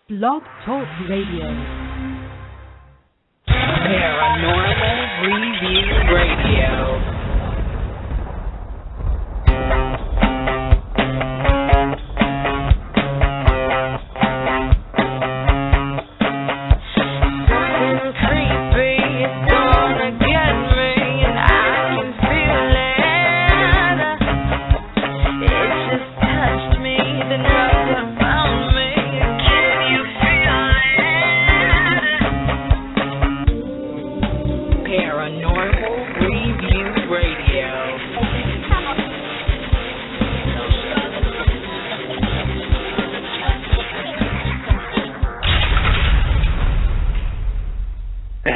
Blog Talk Radio. Paranormal Review Radio.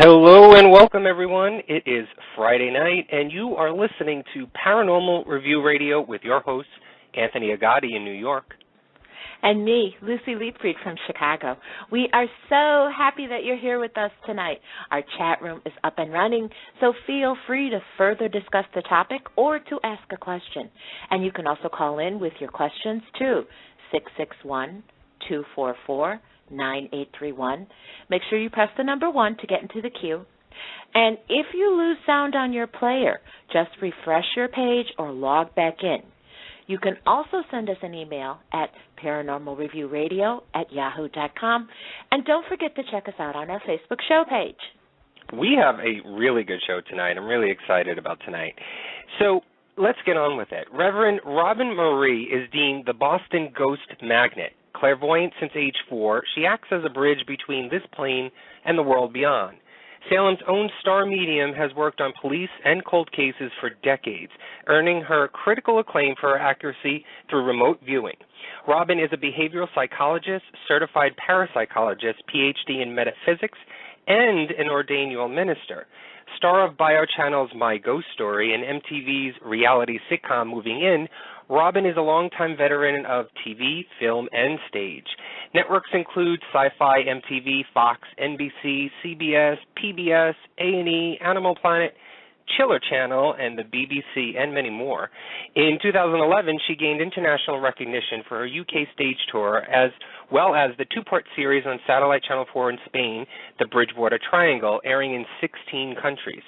Hello and welcome, everyone. It is Friday night, and you are listening to Paranormal Review Radio with your hosts, Anthony Agati in New York. And me, Lucy Liebfried from Chicago. We are so happy that you're here with us tonight. Our chat room is up and running, so feel free to further discuss the topic or to ask a question. And you can also call in with your questions to 661-244-9831. Make sure you press the number 1 to get into the queue. And if you lose sound on your player, just refresh your page or log back in. You can also send us an email at paranormalreviewradio@yahoo.com. And don't forget to check us out on our Facebook show page. We have a really good show tonight. I'm really excited about tonight. So let's get on with it. Reverend Robyne Marie is deemed the Boston Ghost Magnet. Clairvoyant since age 4, she acts as a bridge between this plane and the world beyond. Salem's own star medium has worked on police and cold cases for decades, earning her critical acclaim for her accuracy through remote viewing. Robyne is a behavioral psychologist, certified parapsychologist, PhD in metaphysics, and an ordained minister. Star of BioChannel's My Ghost Story and MTV's reality sitcom Moving In, Robyne is a longtime veteran of TV, film, and stage. Networks include Sci-Fi, MTV, Fox, NBC, CBS, PBS, A&E, Animal Planet, Chiller Channel, and the BBC, and many more. In 2011, she gained international recognition for her UK stage tour, as well as the 2-part series on Satellite Channel 4 in Spain, The Bridgewater Triangle, airing in 16 countries.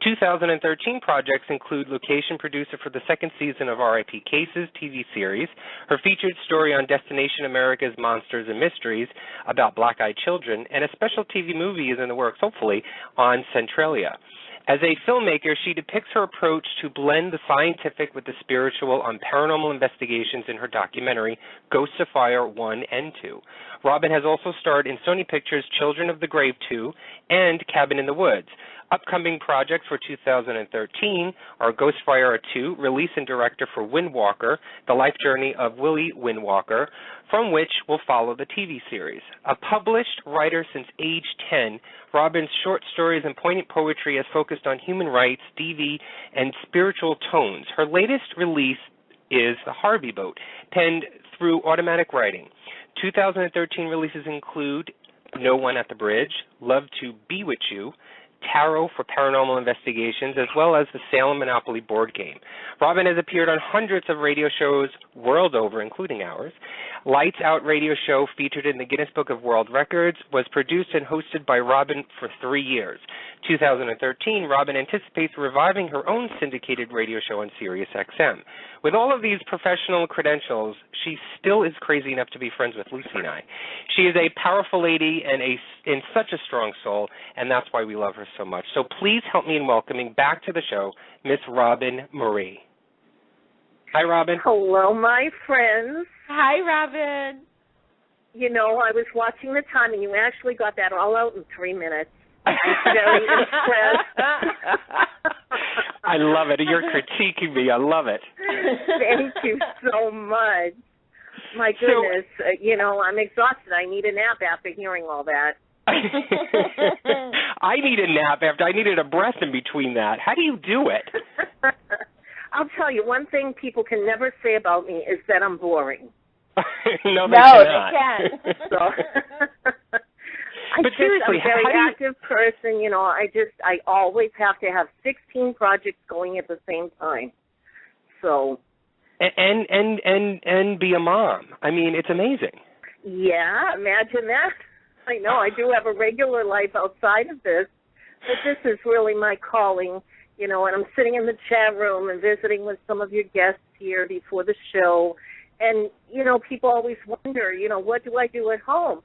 2013 projects include location producer for the 2nd season of R.I.P. Cases TV series, her featured story on Destination America's Monsters and Mysteries about black-eyed children, and a special TV movie is in the works, hopefully, on Centralia. As a filmmaker, she depicts her approach to blend the scientific with the spiritual on paranormal investigations in her documentary, Ghosts of Fire 1 and 2. Robyne has also starred in Sony Pictures' Children of the Grave 2 and Cabin in the Woods. Upcoming projects for 2013 are Ghostfire 2, release and director for Windwalker, The Life Journey of Willie Windwalker, from which will follow the TV series. A published writer since age 10, Robyne's short stories and poignant poetry has focused on human rights, DV, and spiritual tones. Her latest release is The Harvey Boat, penned through automatic writing. 2013 releases include No One at the Bridge, Love to Be With You, Tarot for Paranormal Investigations, as well as the Salem Monopoly board game. Robyne has appeared on hundreds of radio shows world over, including ours. Lights Out radio show, featured in the Guinness Book of World Records, was produced and hosted by Robyne for 3 years. 2013, Robyne anticipates reviving her own syndicated radio show on Sirius XM. With all of these professional credentials, she still is crazy enough to be friends with Lucy and I. She is a powerful lady and such a strong soul, and that's why we love her so much. So please help me in welcoming back to the show Miss Robyne Marie. Hi, Robyne. Hello, my friends. Hi, Robyne. You know, I was watching the time, and you actually got that all out in 3 minutes. I'm very impressed. I love it. You're critiquing me. I love it. Thank you so much. My goodness. You know, I'm exhausted. I need a nap after hearing all that. I need a nap after I needed a breath in between that. How do you do it? I'll tell you, one thing people can never say about me is that I'm boring. No, they can't. So, I'm a very active person. You know, I always have to have 16 projects going at the same time. So. And be a mom. I mean, it's amazing. Yeah, imagine that. I know, I do have a regular life outside of this, but this is really my calling, and I'm sitting in the chat room and visiting with some of your guests here before the show, and, people always wonder, what do I do at home?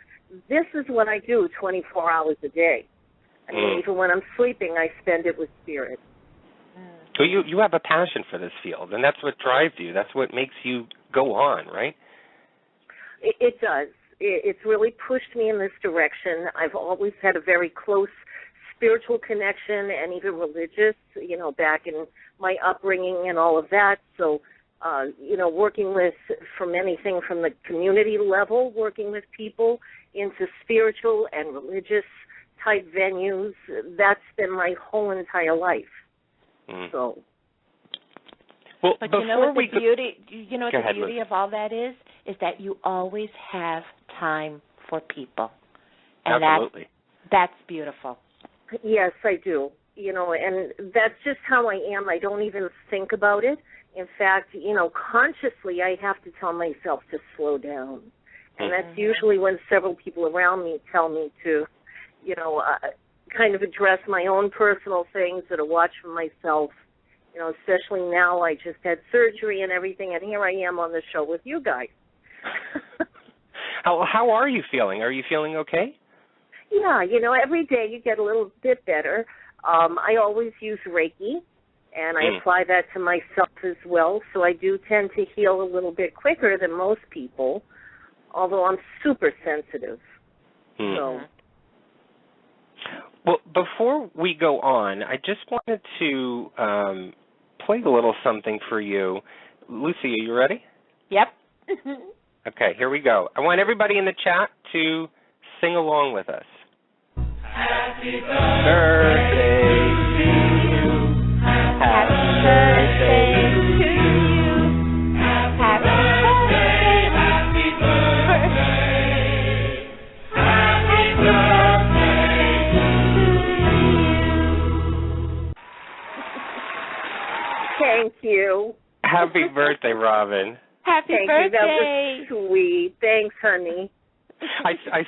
This is what I do 24 hours a day. I mean, even when I'm sleeping, I spend it with spirit. So you have a passion for this field, and that's what drives you. That's what makes you go on, right? It does. It's really pushed me in this direction. I've always had a very close spiritual connection and even religious, back in my upbringing and all of that. So, working with, from anything from the community level, working with people into spiritual and religious type venues, that's been my whole entire life. So. Well, but you know what the beauty Liz. of all that is that you always have time for people. And Absolutely. That's beautiful. Yes, I do. And that's just how I am. I don't even think about it. In fact, consciously I have to tell myself to slow down. And that's usually when several people around me tell me to, kind of address my own personal things, or to watch for myself. Especially now, I just had surgery and everything, and here I am on the show with you guys. How are you feeling? Are you feeling okay? Yeah, every day you get a little bit better. I always use Reiki, and I apply that to myself as well, so I do tend to heal a little bit quicker than most people, although I'm super sensitive. So. Well, before we go on, I just wanted to play a little something for you. Lucy, are you ready? Yep. Okay, here we go. I want everybody in the chat to sing along with us. Happy birthday to you. Happy birthday to you. Happy birthday. Happy birthday. Happy birthday. Thank you. Happy birthday, Robyne. Happy Thank birthday. you. That was sweet. Thanks, honey.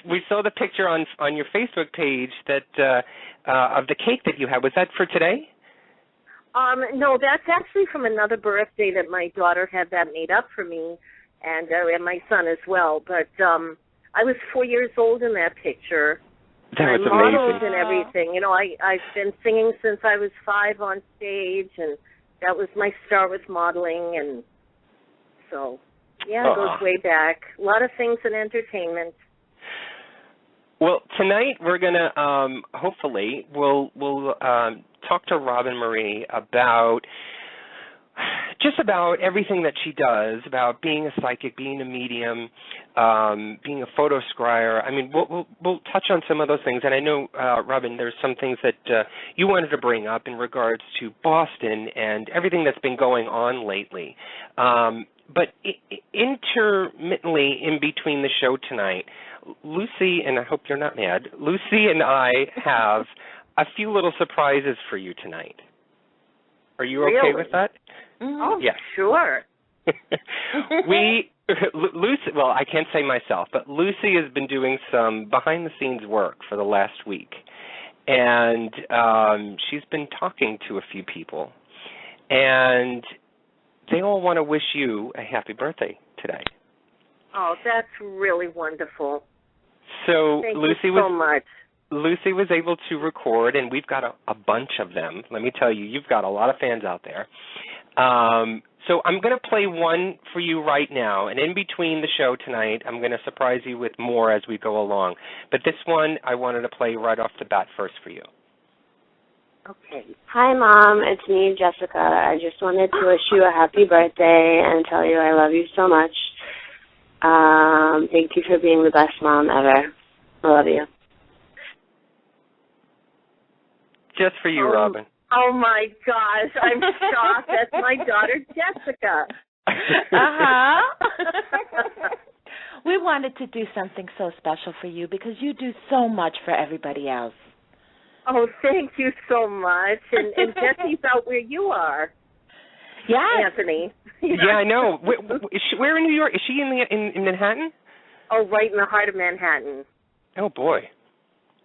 We saw the picture on your Facebook page that of the cake that you had. Was that for today? No, that's actually from another birthday that my daughter had that made up for me, and my son as well. But I was 4 years old in that picture. That was I modeled amazing. and everything. I've been singing since I was 5 on stage, and that was my start with modeling, and so yeah, it goes way back. A lot of things in entertainment. Well, tonight we're gonna hopefully we'll talk to Robyne Marie about just about everything that she does, about being a psychic, being a medium, being a photo scryer. I mean, we'll touch on some of those things. And I know, Robyne, there's some things that you wanted to bring up in regards to Boston and everything that's been going on lately. But intermittently in between the show tonight, Lucy, and I hope you're not mad, Lucy and I have a few little surprises for you tonight. Are you okay with that? Oh, yes. Sure. Lucy, well, I can't say myself, but Lucy has been doing some behind-the-scenes work for the last week, and she's been talking to a few people, and they all want to wish you a happy birthday today. Oh, that's really wonderful. So Thank Lucy you so much. Lucy was able to record, and we've got a bunch of them. Let me tell you, you've got a lot of fans out there. So I'm going to play one for you right now, and in between the show tonight, I'm going to surprise you with more as we go along. But this one I wanted to play right off the bat first for you. Okay. Hi, Mom. It's me, Jessica. I just wanted to wish you a happy birthday and tell you I love you so much. Thank you for being the best mom ever. I love you. Just for you, Robyne. Oh, my gosh. I'm shocked. That's my daughter, Jessica. Uh-huh. We wanted to do something so special for you because you do so much for everybody else. Oh, thank you so much. And Jessie's out where you are. Yeah, Anthony. Yeah, I know. Where in New York? Is she in Manhattan? Oh, right in the heart of Manhattan. Oh boy.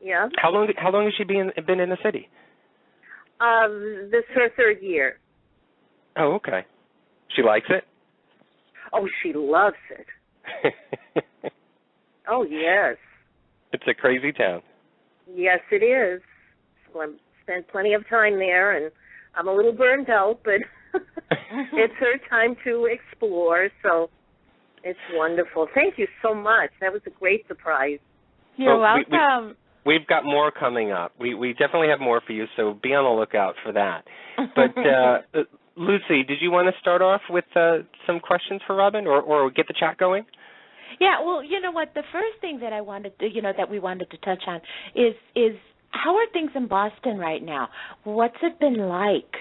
Yeah. How long has she been in the city? This is her third year. Oh, okay. She likes it? Oh, she loves it. Oh, yes. It's a crazy town. Yes, it is. Spent plenty of time there, and I'm a little burned out, but it's her time to explore, so it's wonderful. Thank you so much. That was a great surprise. You're welcome. We've got more coming up. We definitely have more for you, so be on the lookout for that. But, Lucy, did you want to start off with some questions for Robyne or get the chat going? Yeah, well, you know what? The first thing that I wanted to, that we wanted to touch on is how are things in Boston right now? What's it been like?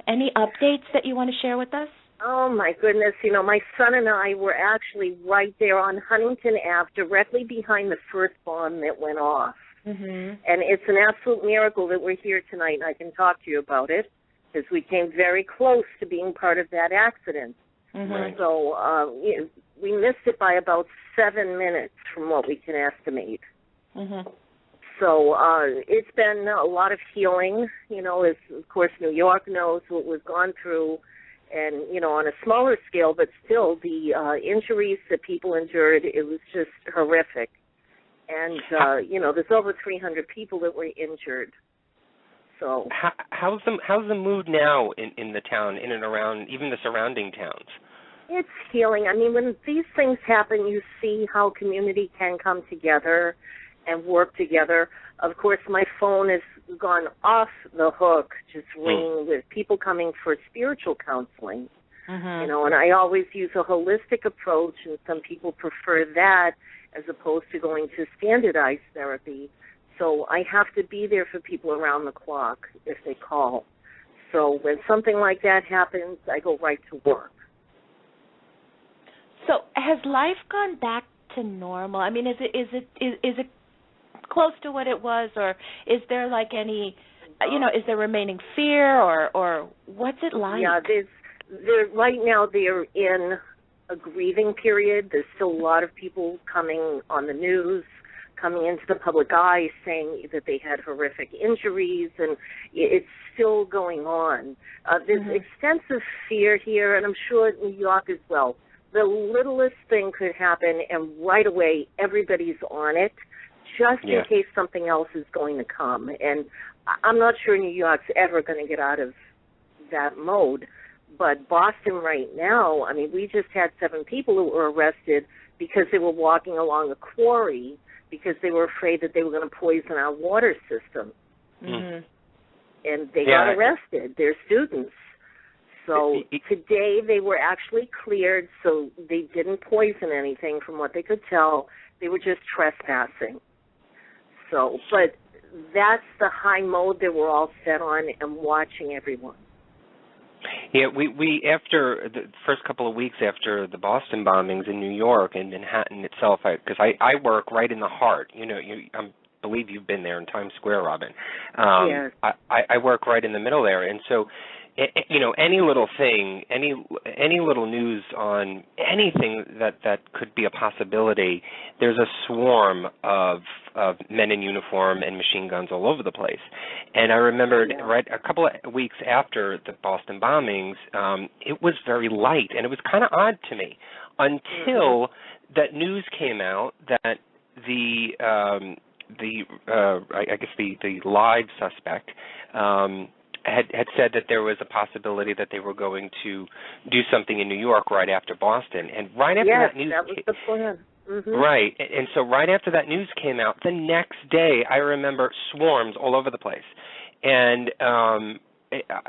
Any updates that you want to share with us? Oh, my goodness. My son and I were actually right there on Huntington Ave, directly behind the first bomb that went off. Mm-hmm. And it's an absolute miracle that we're here tonight, and I can talk to you about it, because we came very close to being part of that accident. Mm-hmm. Right. So we missed it by about 7 minutes from what we can estimate. Mm-hmm. So it's been a lot of healing, as, of course, New York knows what we've gone through, and, on a smaller scale, but still the injuries that people endured, it was just horrific. And, there's over 300 people that were injured. So how's the mood now in the town, in and around, even the surrounding towns? It's healing. I mean, when these things happen, you see how community can come together and work together. Of course, my phone has gone off the hook, just ringing with people coming for spiritual counseling. Mm-hmm. And I always use a holistic approach, and some people prefer that as opposed to going to standardized therapy. So I have to be there for people around the clock if they call. So when something like that happens, I go right to work. So has life gone back to normal? I mean, is it close to what it was, or is there like any, is there remaining fear, or what's it like? Yeah, right now they're in a grieving period. There's still a lot of people coming on the news, coming into the public eye, saying that they had horrific injuries, and it's still going on. There's extensive fear here, and I'm sure in New York as well. The littlest thing could happen, and right away everybody's on it, just in case something else is going to come. And I'm not sure New York's ever going to get out of that mode. But Boston right now, I mean, we just had 7 people who were arrested because they were walking along a quarry because they were afraid that they were going to poison our water system. Mm-hmm. And they got arrested. They're students. So today they were actually cleared, so they didn't poison anything from what they could tell. They were just trespassing. So, but that's the high mode that we're all set on and watching everyone. Yeah, we after the first couple of weeks after the Boston bombings in New York and Manhattan itself, because I work right in the heart. I believe you've been there in Times Square, Robyne. Yes. I work right in the middle there, and so any little thing, any little news on anything that could be a possibility, there's a swarm of men in uniform and machine guns all over the place. And I remembered right a couple of weeks after the Boston bombings, it was very light, and it was kind of odd to me until that news came out that the live suspect had said that there was a possibility that they were going to do something in New York right after Boston. And right after that news... Yes, that was the plan. Mm-hmm. Right. And so right after that news came out, the next day I remember swarms all over the place. And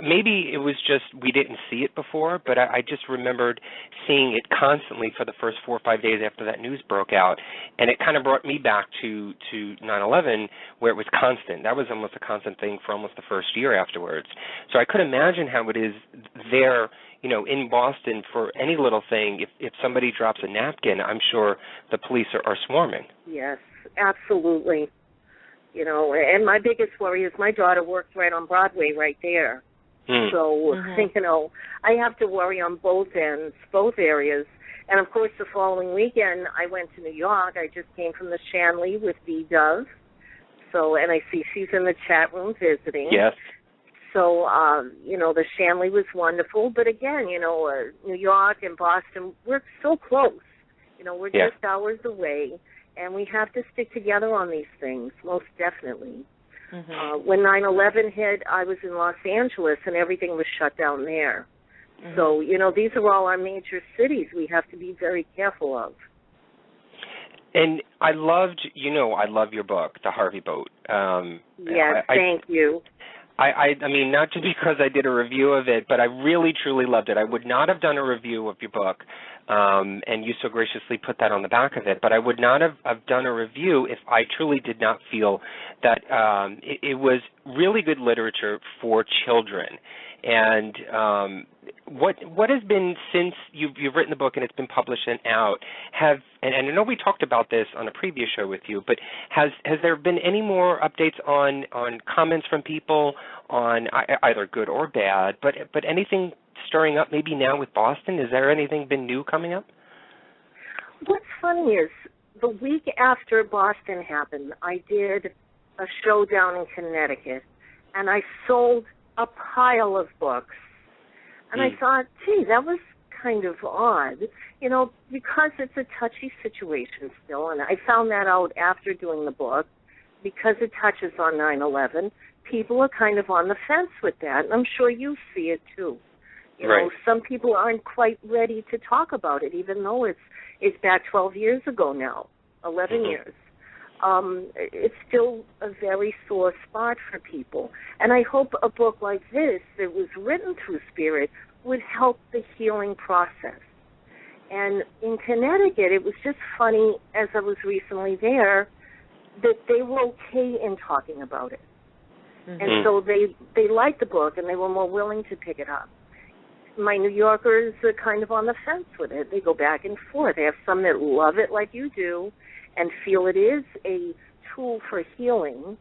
maybe it was just we didn't see it before, but I just remembered seeing it constantly for the first 4 or 5 days after that news broke out. And it kind of brought me back to 9/11, where it was constant. That was almost a constant thing for almost the first year afterwards. So I could imagine how it is there, in Boston for any little thing. If somebody drops a napkin, I'm sure the police are swarming. Yes, absolutely. And my biggest worry is my daughter works right on Broadway right there. So, I have to worry on both ends, both areas. And, of course, the following weekend, I went to New York. I just came from the Shanley with V. Dove. So, and I see she's in the chat room visiting. Yes. So, the Shanley was wonderful. But, again, New York and Boston, we're so close. We're just hours away. And we have to stick together on these things, most definitely. Mm-hmm. When 9/11 hit, I was in Los Angeles, and everything was shut down there. Mm-hmm. So, these are all our major cities we have to be very careful of. And I love your book, The Harvey Boat. Yes, thank you. I mean, not just because I did a review of it, but I really, truly loved it. I would not have done a review of your book, and you so graciously put that on the back of it, but I would not have done a review if I truly did not feel that it was really good literature for children. And what has been, since you've written the book and it's been published and out, and I know we talked about this on a previous show with you, but has there been any more updates on comments from people on either good or bad, but anything stirring up maybe now with Boston? Is there anything been new coming up? What's funny is the week after Boston happened, I did a show down in Connecticut, and I sold a pile of books. And I thought, gee, that was kind of odd, because it's a touchy situation still. And I found that out after doing the book, because it touches on 9/11. People are kind of on the fence with that, and I'm sure you see it too. Some people aren't quite ready to talk about it, even though it's back 12 years ago now, 11 years. It's still a very sore spot for people. And I hope a book like this that was written through spirit would help the healing process. And in Connecticut, it was just funny, as I was recently there, that they were okay in talking about it. Mm-hmm. And so they liked the book, and they were more willing to pick it up. My New Yorkers are kind of on the fence with it. They go back and forth. They have some that love it like you do, and feel it is a tool for healing,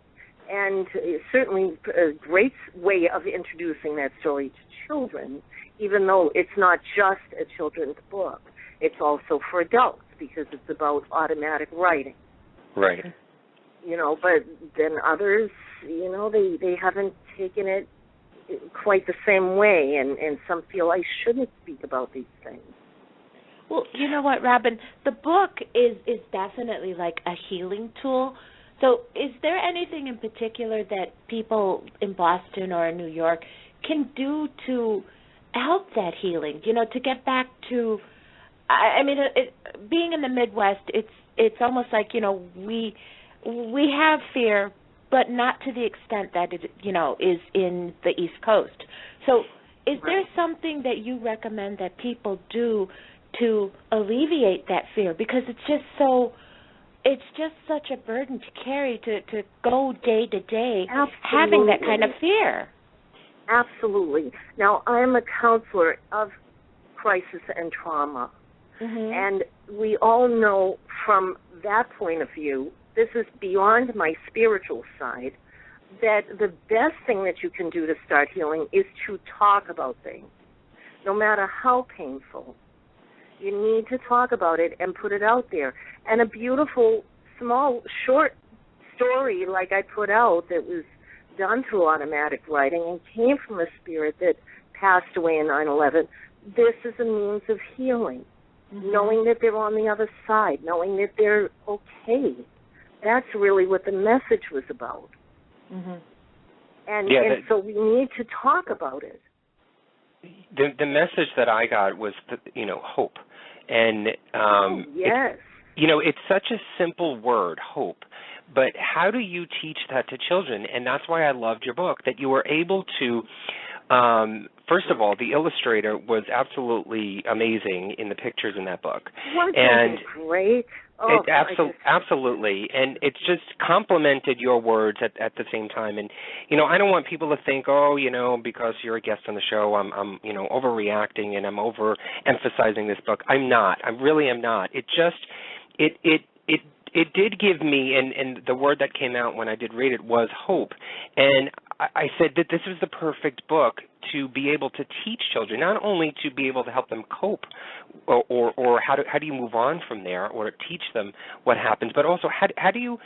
and certainly a great way of introducing that story to children, even though it's not just a children's book. It's also for adults, because it's about automatic writing. Right. But then others, they haven't taken it quite the same way, and some feel I shouldn't speak about these things. Well, you know what, Robyne? The book is definitely like a healing tool. So is there anything in particular that people in Boston or in New York can do to help that healing, to get back to, being in the Midwest, it's almost like, we have fear, but not to the extent that it, is in the East Coast. So is there something that you recommend that people do to alleviate that fear? Because it's just such a burden to carry, to go day to day having that kind of fear. Absolutely. Now, I'm a counselor of crisis and trauma, and we all know from that point of view, this is beyond my spiritual side, that the best thing that you can do to start healing is to talk about things, no matter how painful. You need to talk about it and put it out there. And a beautiful, small, short story like I put out that was done through automatic writing and came from a spirit that passed away in 9/11, this is a means of healing, knowing that they're on the other side, knowing that they're okay. That's really what the message was about. And so we need to talk about it. The message that I got was, hope. And, yes. It's such a simple word, hope. But how do you teach that to children? And that's why I loved your book, that you were able to, first of all, the illustrator was absolutely amazing in the pictures in that book. Wasn't it great? Oh, absolutely. And it just complemented your words at the same time. And, I don't want people to think, because you're a guest on the show, I'm overreacting and I'm overemphasizing this book. I'm not. I really am not. It just, it did give me, and the word that came out when I did read it was hope. And I said that this was the perfect book to be able to teach children, not only to be able to help them cope or how do you move on from there or teach them what happens, but also how do you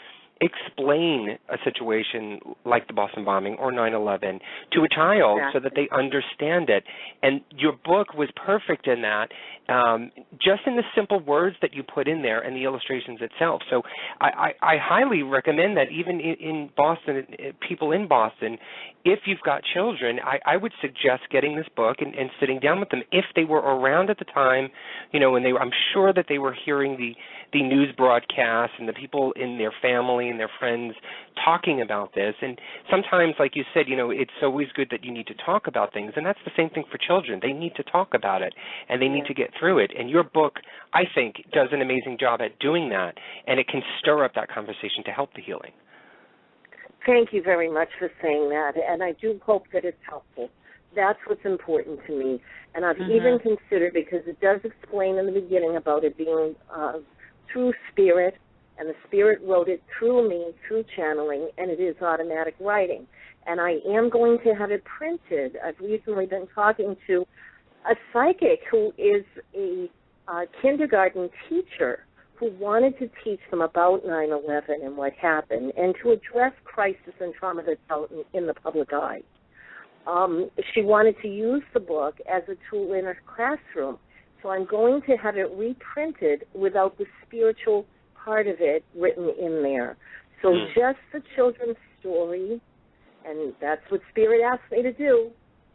explain a situation like the Boston bombing or 9/11 to a child so that they understand it. And your book was perfect in that, just in the simple words that you put in there and the illustrations itself. So I highly recommend that even in Boston, people in Boston, if you've got children, I would suggest getting this book and sitting down with them if they were around at the time, when I'm sure that they were hearing the news broadcasts and the people in their family and their friends talking about this. And sometimes, like you said, it's always good that you need to talk about things, and that's the same thing for children. They need to talk about it, and they need to get through it. And your book, I think, does an amazing job at doing that, and it can stir up that conversation to help the healing. Thank you very much for saying that, and I do hope that it's helpful. That's what's important to me. And I've even considered, because it does explain in the beginning about it being through spirit, and the spirit wrote it through me, through channeling, and it is automatic writing. And I am going to have it printed. I've recently been talking to a psychic who is a kindergarten teacher who wanted to teach them about 9/11 and what happened, and to address crisis and trauma that's out in the public eye. She wanted to use the book as a tool in her classroom. So I'm going to have it reprinted without the spiritual part of it written in there. So just the children's story, and that's what Spirit asked me to do,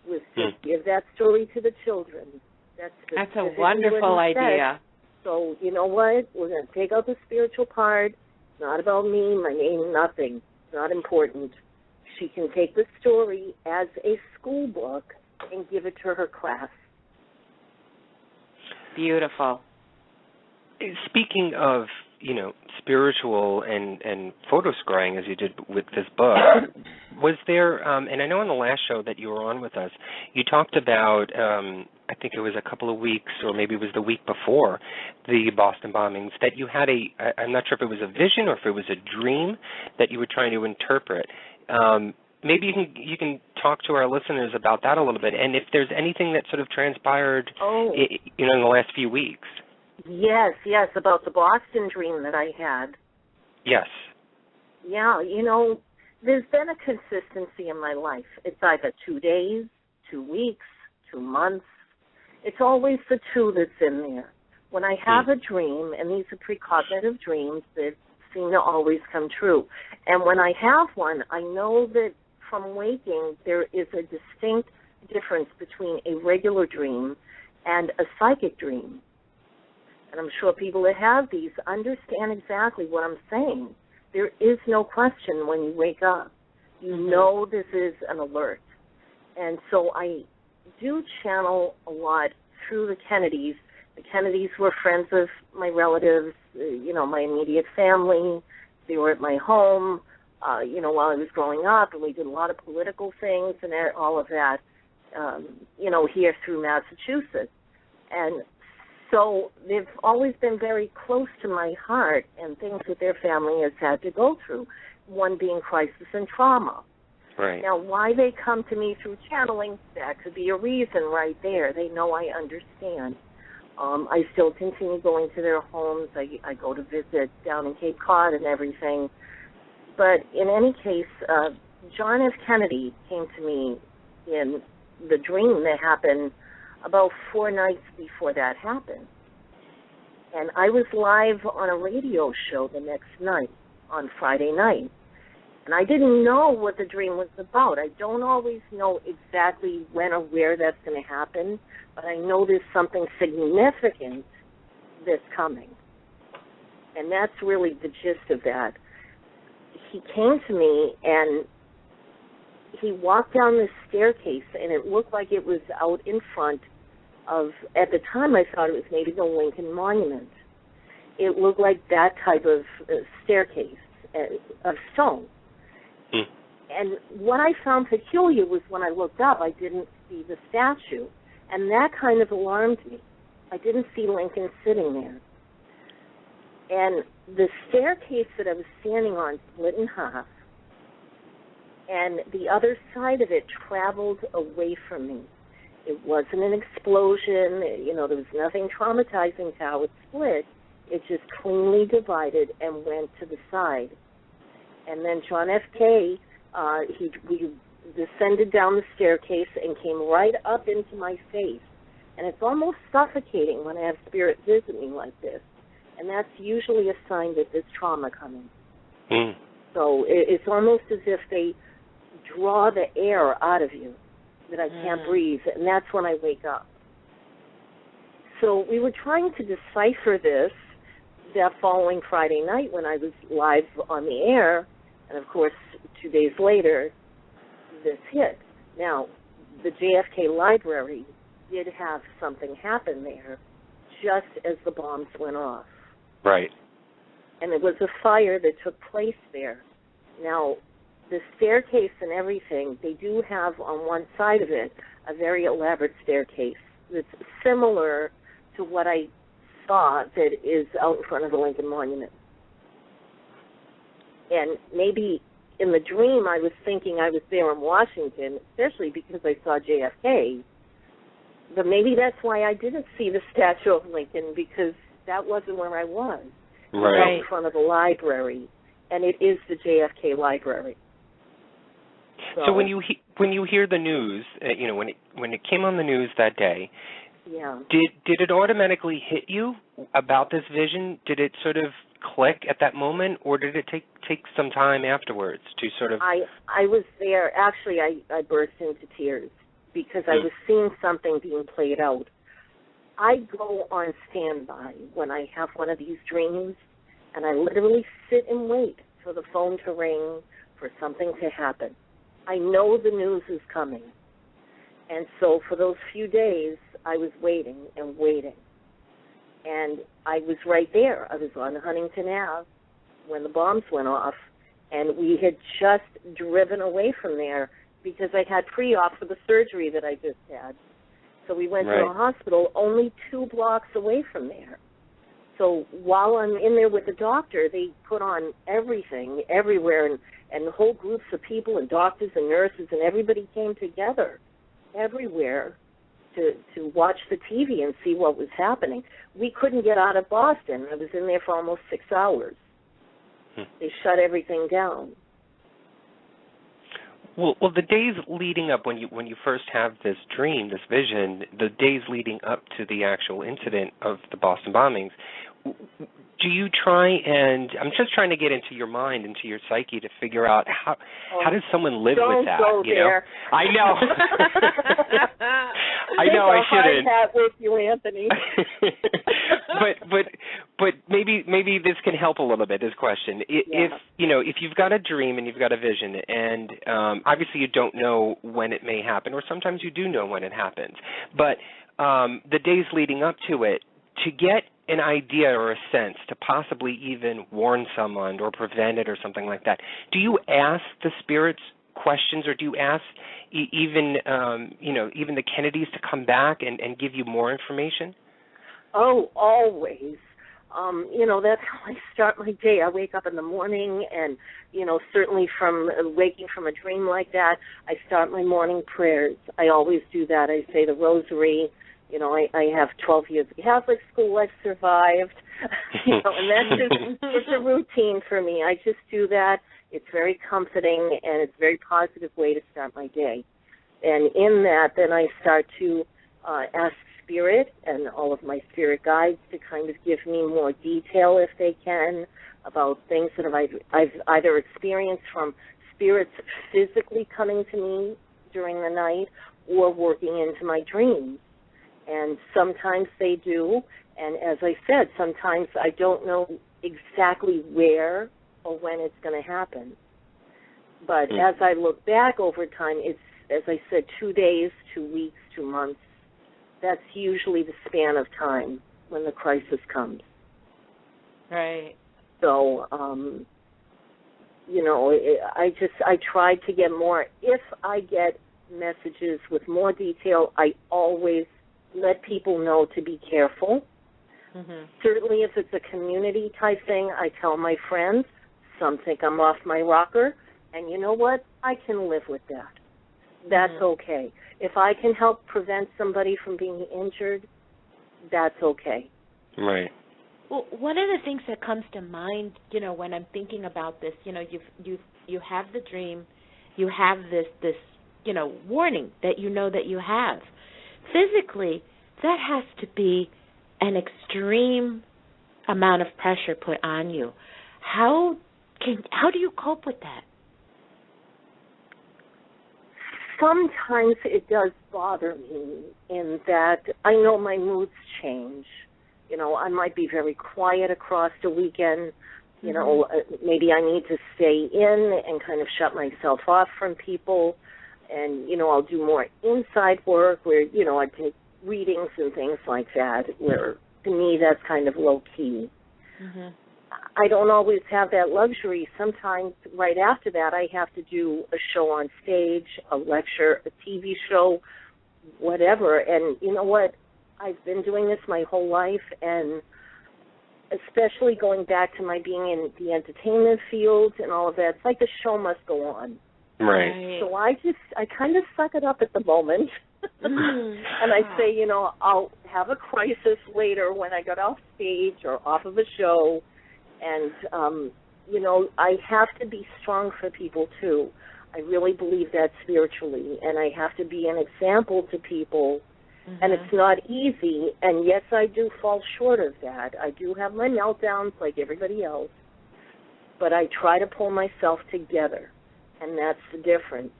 was to give that story to the children. That's a wonderful idea. So you know what? We're going to take out the spiritual part. It's not about me, my name, nothing. It's not important. She can take the story as a school book and give it to her class. Beautiful. Speaking of, spiritual and photo scrying, as you did with this book, was there, and I know on the last show that you were on with us, you talked about, I think it was a couple of weeks, or maybe it was the week before the Boston bombings, that you had I'm not sure if it was a vision or if it was a dream that you were trying to interpret. Maybe you can talk to our listeners about that a little bit, and if there's anything that sort of transpired, in the last few weeks. Yes, about the Boston dream that I had. Yes. Yeah, there's been a consistency in my life. It's either 2 days, 2 weeks, 2 months. It's always the 2 that's in there. When I have a dream, and these are precognitive dreams that seem to always come true, and when I have one, I know that from waking there is a distinct difference between a regular dream and a psychic dream. And I'm sure people that have these understand exactly what I'm saying. There is no question when you wake up. You know this is an alert. And so I do channel a lot through the Kennedys. The Kennedys were friends of my relatives, my immediate family. They were at my home, while I was growing up, and we did a lot of political things and all of that, here through Massachusetts. And so they've always been very close to my heart and things that their family has had to go through, one being crisis and trauma. Right. Now, why they come to me through channeling, that could be a reason right there. They know I understand. I still continue going to their homes. I go to visit down in Cape Cod and everything. But in any case, John F. Kennedy came to me in the dream that happened about 4 nights before that happened. And I was live on a radio show the next night, on Friday night. And I didn't know what the dream was about. I don't always know exactly when or where that's going to happen, but I know there's something significant that's coming. And that's really the gist of that. He came to me, and he walked down this staircase, and it looked like it was out in front of, at the time I thought it was maybe the Lincoln Monument. It looked like that type of staircase of stone. And what I found peculiar was when I looked up, I didn't see the statue, and that kind of alarmed me. I didn't see Lincoln sitting there. And the staircase that I was standing on split in half, and the other side of it traveled away from me. It wasn't an explosion. There was nothing traumatizing to how it split. It just cleanly divided and went to the side. And then John F. K., we descended down the staircase and came right up into my face. And it's almost suffocating when I have spirit visit me like this. And that's usually a sign that there's trauma coming. Mm. So it's almost as if they draw the air out of you, that I can't breathe, and that's when I wake up. So we were trying to decipher this that following Friday night when I was live on the air, and of course 2 days later this hit. Now, the JFK library did have something happen there just as the bombs went off. Right. And it was a fire that took place there. Now, the staircase and everything, they do have on one side of it a very elaborate staircase that's similar to what I saw that is out in front of the Lincoln Monument. And maybe in the dream I was thinking I was there in Washington, especially because I saw JFK. But maybe that's why I didn't see the statue of Lincoln, because that wasn't where I was. Right. I was out in front of the library, and it is the JFK library. So when you hear the news, when it came on the news that day, yeah, did it automatically hit you about this vision? Did it sort of click at that moment, or did it take some time afterwards to sort of? I was there. Actually, I burst into tears because I was seeing something being played out. I go on standby when I have one of these dreams, and I literally sit and wait for the phone to ring, for something to happen. I know the news is coming. And so for those few days, I was waiting and waiting. And I was right there. I was on Huntington Ave when the bombs went off, and we had just driven away from there because I had pre-op for the surgery that I just had. So we went to a hospital only 2 blocks away from there. So while I'm in there with the doctor, they put on everything everywhere, and whole groups of people and doctors and nurses, and everybody came together everywhere to watch the TV and see what was happening. We couldn't get out of Boston. I was in there for almost 6 hours. They shut everything down. Well, the days leading up, when you first have this dream, this vision, the days leading up to the actual incident of the Boston bombings, do you try and, I'm just trying to get into your mind, into your psyche, to figure out how does someone live with that? Don't go there. I know. I know I shouldn't. That with you, Anthony. but maybe this can help a little bit. This question, if you've got a dream and you've got a vision, and obviously you don't know when it may happen, or sometimes you do know when it happens, but the days leading up to it, to get an idea or a sense to possibly even warn someone or prevent it or something like that, do you ask the spirits questions, or do you ask even the Kennedys to come back and give you more information? Oh, always. That's how I start my day. I wake up in the morning, and, certainly from waking from a dream like that, I start my morning prayers. I always do that. I say the rosary. I have 12 years of Catholic school I've survived, and that's it's a routine for me. I just do that. It's very comforting, and it's a very positive way to start my day. And in that, then I start to ask Spirit and all of my spirit guides to kind of give me more detail, if they can, about things that I've either experienced from spirits physically coming to me during the night or working into my dreams. And sometimes they do, and as I said, sometimes I don't know exactly where or when it's going to happen. But as I look back over time, it's, as I said, 2 days, 2 weeks, 2 months. That's usually the span of time when the crisis comes. Right. So, I try to get more. If I get messages with more detail, I always let people know to be careful. Mm-hmm. Certainly if it's a community type thing, I tell my friends. Some think I'm off my rocker. And you know what? I can live with that. That's okay. If I can help prevent somebody from being injured, that's okay. Right. Well, one of the things that comes to mind, when I'm thinking about this, you have the dream, you have this warning that that you have. Physically, that has to be an extreme amount of pressure put on you. How do you cope with that? Sometimes it does bother me in that I know my moods change. I might be very quiet across the weekend. Maybe I need to stay in and kind of shut myself off from people. And, I'll do more inside work where, I take readings and things like that, where to me that's kind of low-key. Mm-hmm. I don't always have that luxury. Sometimes right after that I have to do a show on stage, a lecture, a TV show, whatever. And you know what? I've been doing this my whole life, and especially going back to my being in the entertainment field and all of that, it's like the show must go on. Right. So I kind of suck it up at the moment. And I say, I'll have a crisis later when I get off stage or off of a show. And, I have to be strong for people, too. I really believe that spiritually. And I have to be an example to people. Mm-hmm. And it's not easy. And, yes, I do fall short of that. I do have my meltdowns like everybody else. But I try to pull myself together. And that's the difference.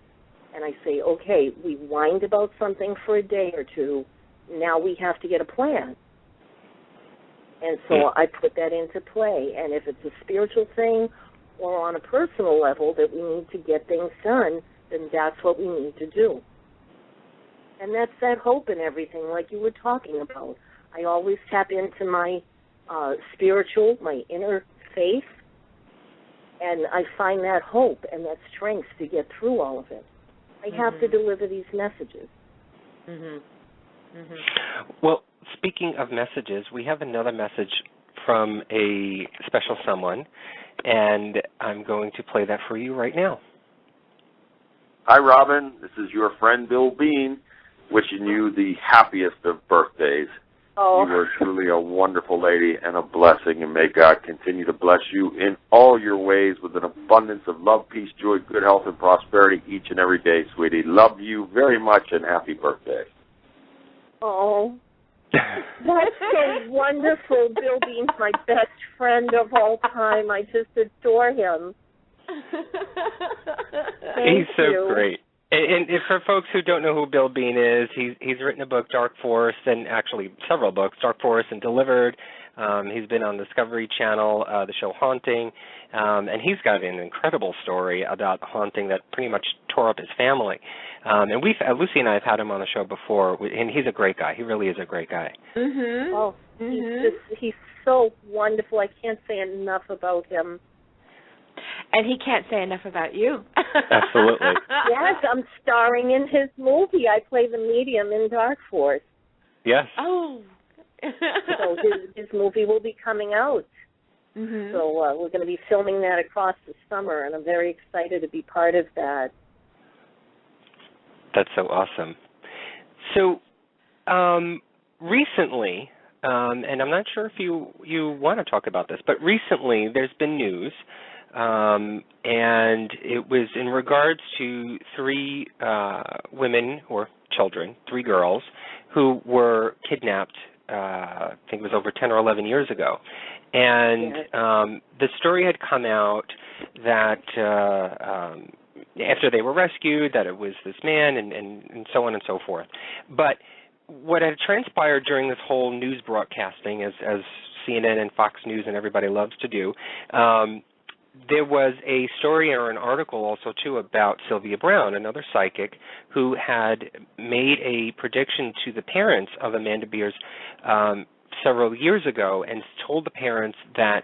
And I say, okay, we whined about something for a day or two. Now we have to get a plan. And so I put that into play. And if it's a spiritual thing or on a personal level that we need to get things done, then that's what we need to do. And that's that hope and everything like you were talking about. I always tap into my spiritual, my inner faith, and I find that hope and that strength to get through all of it. I have to deliver these messages. Well, speaking of messages, we have another message from a special someone, and I'm going to play that for you right now. Hi, Robin. This is your friend Bill Bean, wishing you the happiest of birthdays. Oh. You are truly a wonderful lady and a blessing, and may God continue to bless you in all your ways with an abundance of love, peace, joy, good health, and prosperity each and every day, sweetie. Love you very much, and happy birthday. Oh, that's so wonderful. Bill Bean's my best friend of all time. I just adore him. He's so great. And for folks who don't know who Bill Bean is, he's written a book, Dark Forest, and actually several books, Dark Forest and Delivered. He's been on Discovery Channel, the show Haunting, and he's got an incredible story about a haunting that pretty much tore up his family. And Lucy and I have had him on the show before, and he's a great guy. He really is a great guy. Mm-hmm. Oh, he's so wonderful. I can't say enough about him. And he can't say enough about you. Absolutely. Yes, I'm starring in his movie. I play the medium in Dark Force. Yes. Oh. So his movie will be coming out. Mm-hmm. So we're going to be filming that across the summer, and I'm very excited to be part of that. That's so awesome. So recently, and I'm not sure if you want to talk about this, but recently there's been news, and it was in regards to 3 women or children, 3 girls, who were kidnapped, I think it was over 10 or 11 years ago. And the story had come out that after they were rescued, that it was this man and so on and so forth. But what had transpired during this whole news broadcasting, as CNN and Fox News and everybody loves to do, there was a story or an article also, too, about Sylvia Brown, another psychic, who had made a prediction to the parents of Amanda Beers several years ago and told the parents that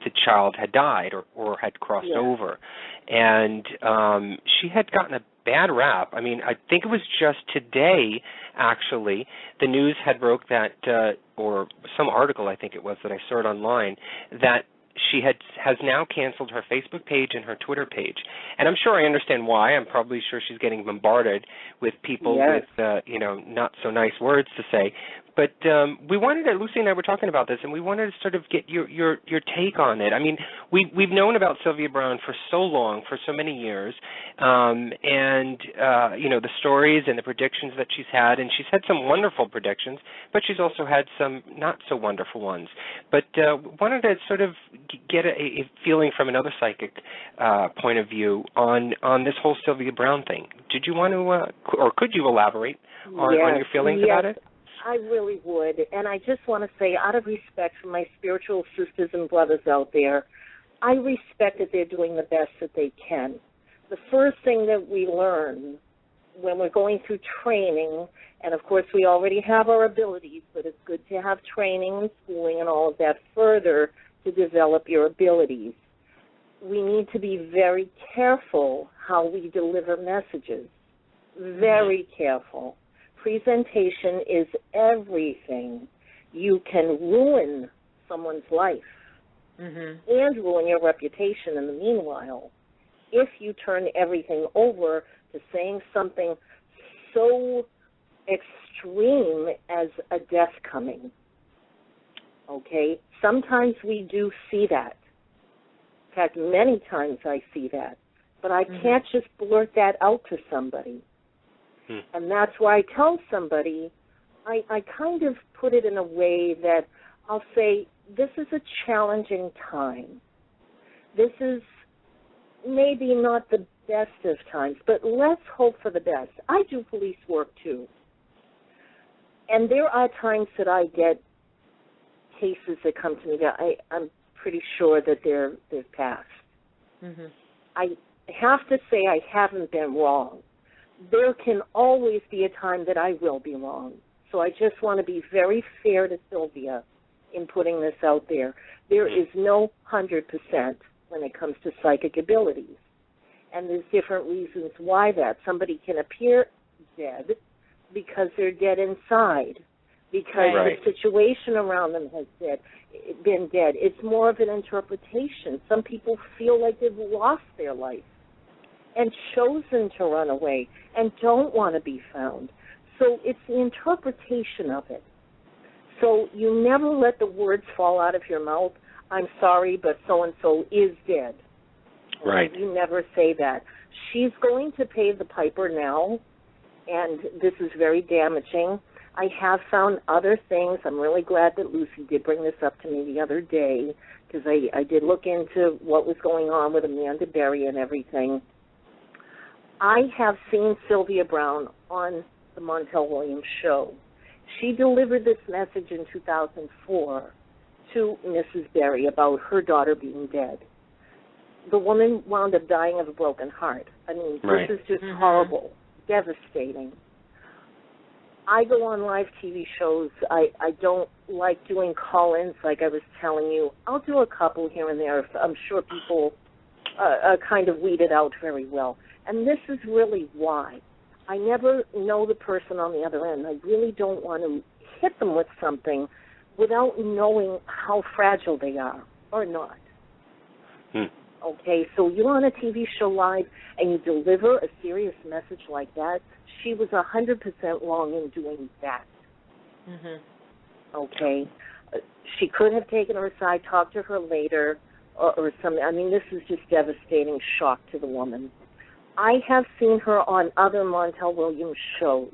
the child had died or had crossed over. And she had gotten a bad rap. I mean, I think it was just today, actually, the news had broke that, or some article I think it was that I saw it online, that she has now canceled her Facebook page and her Twitter page. And I'm sure I understand why. I'm probably sure she's getting bombarded with people with, not so nice words to say. But we wanted to, Lucy and I were talking about this, and we wanted to sort of get your take on it. I mean, we've known about Sylvia Browne for so long, for so many years, the stories and the predictions that she's had, and she's had some wonderful predictions, but she's also had some not so wonderful ones. But wanted to sort of get a feeling from another psychic point of view on this whole Sylvia Browne thing. Did you want to, or could you elaborate on your feelings about it? I really would, and I just want to say, out of respect for my spiritual sisters and brothers out there, I respect that they're doing the best that they can. The first thing that we learn when we're going through training, and of course we already have our abilities, but it's good to have training and schooling and all of that further to develop your abilities. We need to be very careful how we deliver messages, very careful. Presentation is everything. You can ruin someone's life and ruin your reputation in the meanwhile if you turn everything over to saying something so extreme as a death coming. Okay? Sometimes we do see that. In fact, many times I see that. But I can't just blurt that out to somebody. And that's why I tell somebody, I kind of put it in a way that I'll say, this is a challenging time. This is maybe not the best of times, but let's hope for the best. I do police work too. And there are times that I get cases that come to me that I'm pretty sure that they've passed. I have to say I haven't been wrong. There can always be a time that I will be wrong. So I just want to be very fair to Sylvia in putting this out there. There is no 100% when it comes to psychic abilities. And there's different reasons why that. Somebody can appear dead because they're dead inside, because the situation around them has been dead. It's more of an interpretation. Some people feel like they've lost their life and chosen to run away and don't want to be found. So it's the interpretation of it. So you never let the words fall out of your mouth, I'm sorry, but so-and-so is dead. Right. You never say that. She's going to pay the piper now, and this is very damaging. I have found other things. I'm really glad that Lucy did bring this up to me the other day, because I did look into what was going on with Amanda Berry and everything. I have seen Sylvia Browne on the Montel Williams show. She delivered this message in 2004 to Mrs. Berry about her daughter being dead. The woman wound up dying of a broken heart. I mean, this is just horrible, devastating. I go on live TV shows. I don't like doing call-ins like I was telling you. I'll do a couple here and there. I'm sure people kind of weed it out very well. And this is really why. I never know the person on the other end. I really don't want to hit them with something without knowing how fragile they are or not. Okay, so you're on a TV show live and you deliver a serious message like that. She was 100% wrong in doing that. Okay, she could have taken her aside, talked to her later, or something. I mean, this is just devastating shock to the woman. I have seen her on other Montel Williams shows,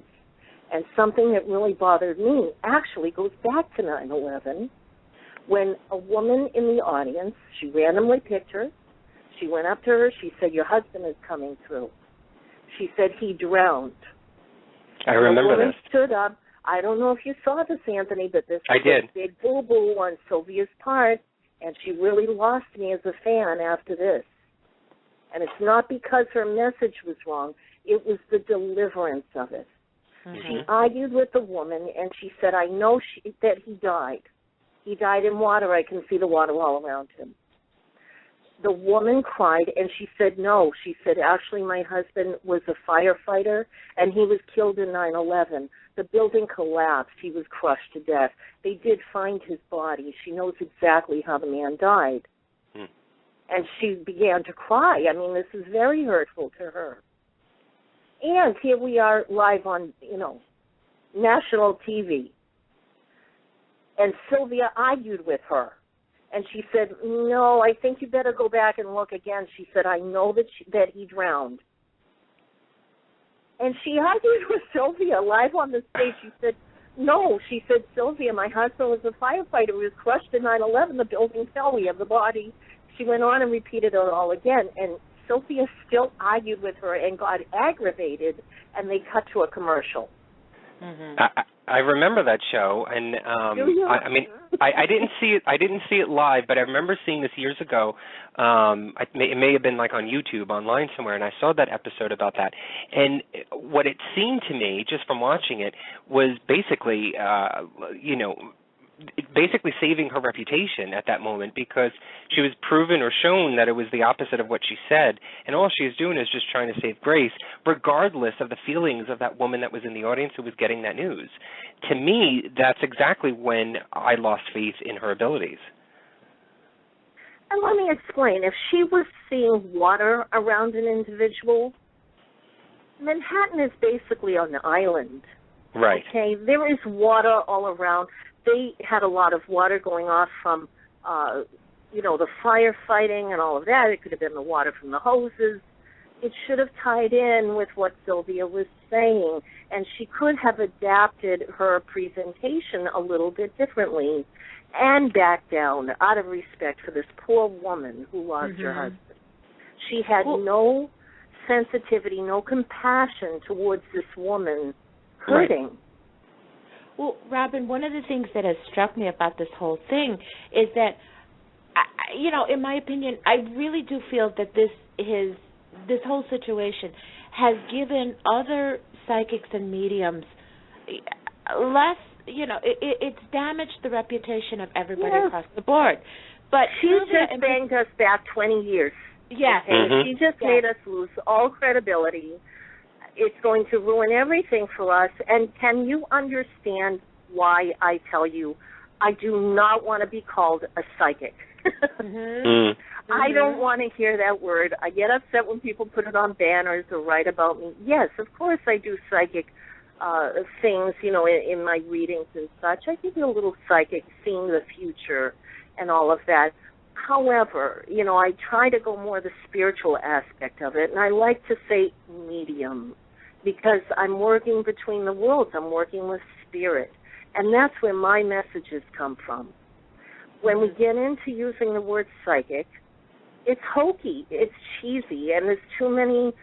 and something that really bothered me actually goes back to 9/11, when a woman in the audience, she randomly picked her, she went up to her, she said, your husband is coming through. She said he drowned. I remember the woman this. Stood up. I don't know if you saw this, Anthony, but this was a big boo-boo on Sylvia's part, and she really lost me as a fan after this. And it's not because her message was wrong. It was the deliverance of it. She argued with the woman, and she said, I know that he died. He died in water. I can see the water all around him. The woman cried, and she said, no. She said, actually, my husband was a firefighter, and he was killed in 9/11. The building collapsed. He was crushed to death. They did find his body. She knows exactly how the man died. And she began to cry. I mean, this is very hurtful to her. And here we are live on, national TV. And Sylvia argued with her. And she said, no, I think you better go back and look again. She said, I know that he drowned. And she argued with Sylvia live on the stage. She said, no. She said, Sylvia, my husband was a firefighter. He was crushed in 9/11. The building fell. We have the body. She went on and repeated it all again. And Sylvia still argued with her and got aggravated, and they cut to a commercial. Mm-hmm. I remember that show, and I didn't see it. I didn't see it live, but I remember seeing this years ago. It may have been like on YouTube, online somewhere, and I saw that episode about that. And what it seemed to me, just from watching it, was basically, basically saving her reputation at that moment, because she was proven or shown that it was the opposite of what she said, and all she was doing is just trying to save Grace, regardless of the feelings of that woman that was in the audience who was getting that news. To me, that's exactly when I lost faith in her abilities. And let me explain. If she was seeing water around an individual, Manhattan is basically an island. Right. Okay, there is water all around. They had a lot of water going off from, the firefighting and all of that. It could have been the water from the hoses. It should have tied in with what Sylvia was saying, and she could have adapted her presentation a little bit differently and backed down out of respect for this poor woman who lost her husband. She had no sensitivity, no compassion towards this woman hurting. Right. Well, Robyne, one of the things that has struck me about this whole thing is that, in my opinion, I really do feel that this whole situation has given other psychics and mediums less, it's damaged the reputation of everybody across the board. But she just banged us back 20 years. Yes. Okay? She just made us lose all credibility. It's going to ruin everything for us. And can you understand why I tell you I do not want to be called a psychic? I don't want to hear that word. I get upset when people put it on banners or write about me. Yes, of course I do psychic things, in my readings and such. I give you a little psychic, seeing the future and all of that. However, I try to go more the spiritual aspect of it, and I like to say medium, because I'm working between the worlds. I'm working with spirit, and that's where my messages come from. When we get into using the word psychic, it's hokey, it's cheesy, and there's too many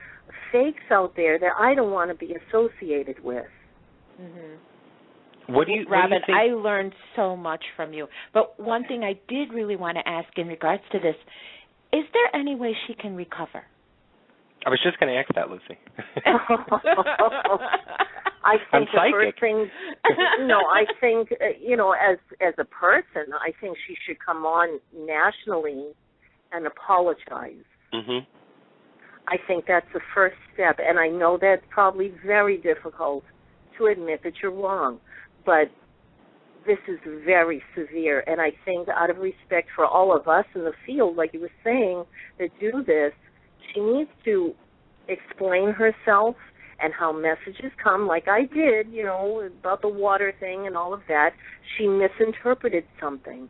fakes out there that I don't want to be associated with. What do you Robyne, think? I learned so much from you. But one thing I did really want to ask in regards to this, is there any way she can recover? I was just going to ask that, Lucy. I think I'm the first thing, I think, as a person, I think she should come on nationally and apologize. I think that's the first step, and I know that's probably very difficult to admit that you're wrong, but this is very severe, and I think out of respect for all of us in the field, like you were saying, that do this, she needs to explain herself and how messages come, like I did, about the water thing and all of that. She misinterpreted something,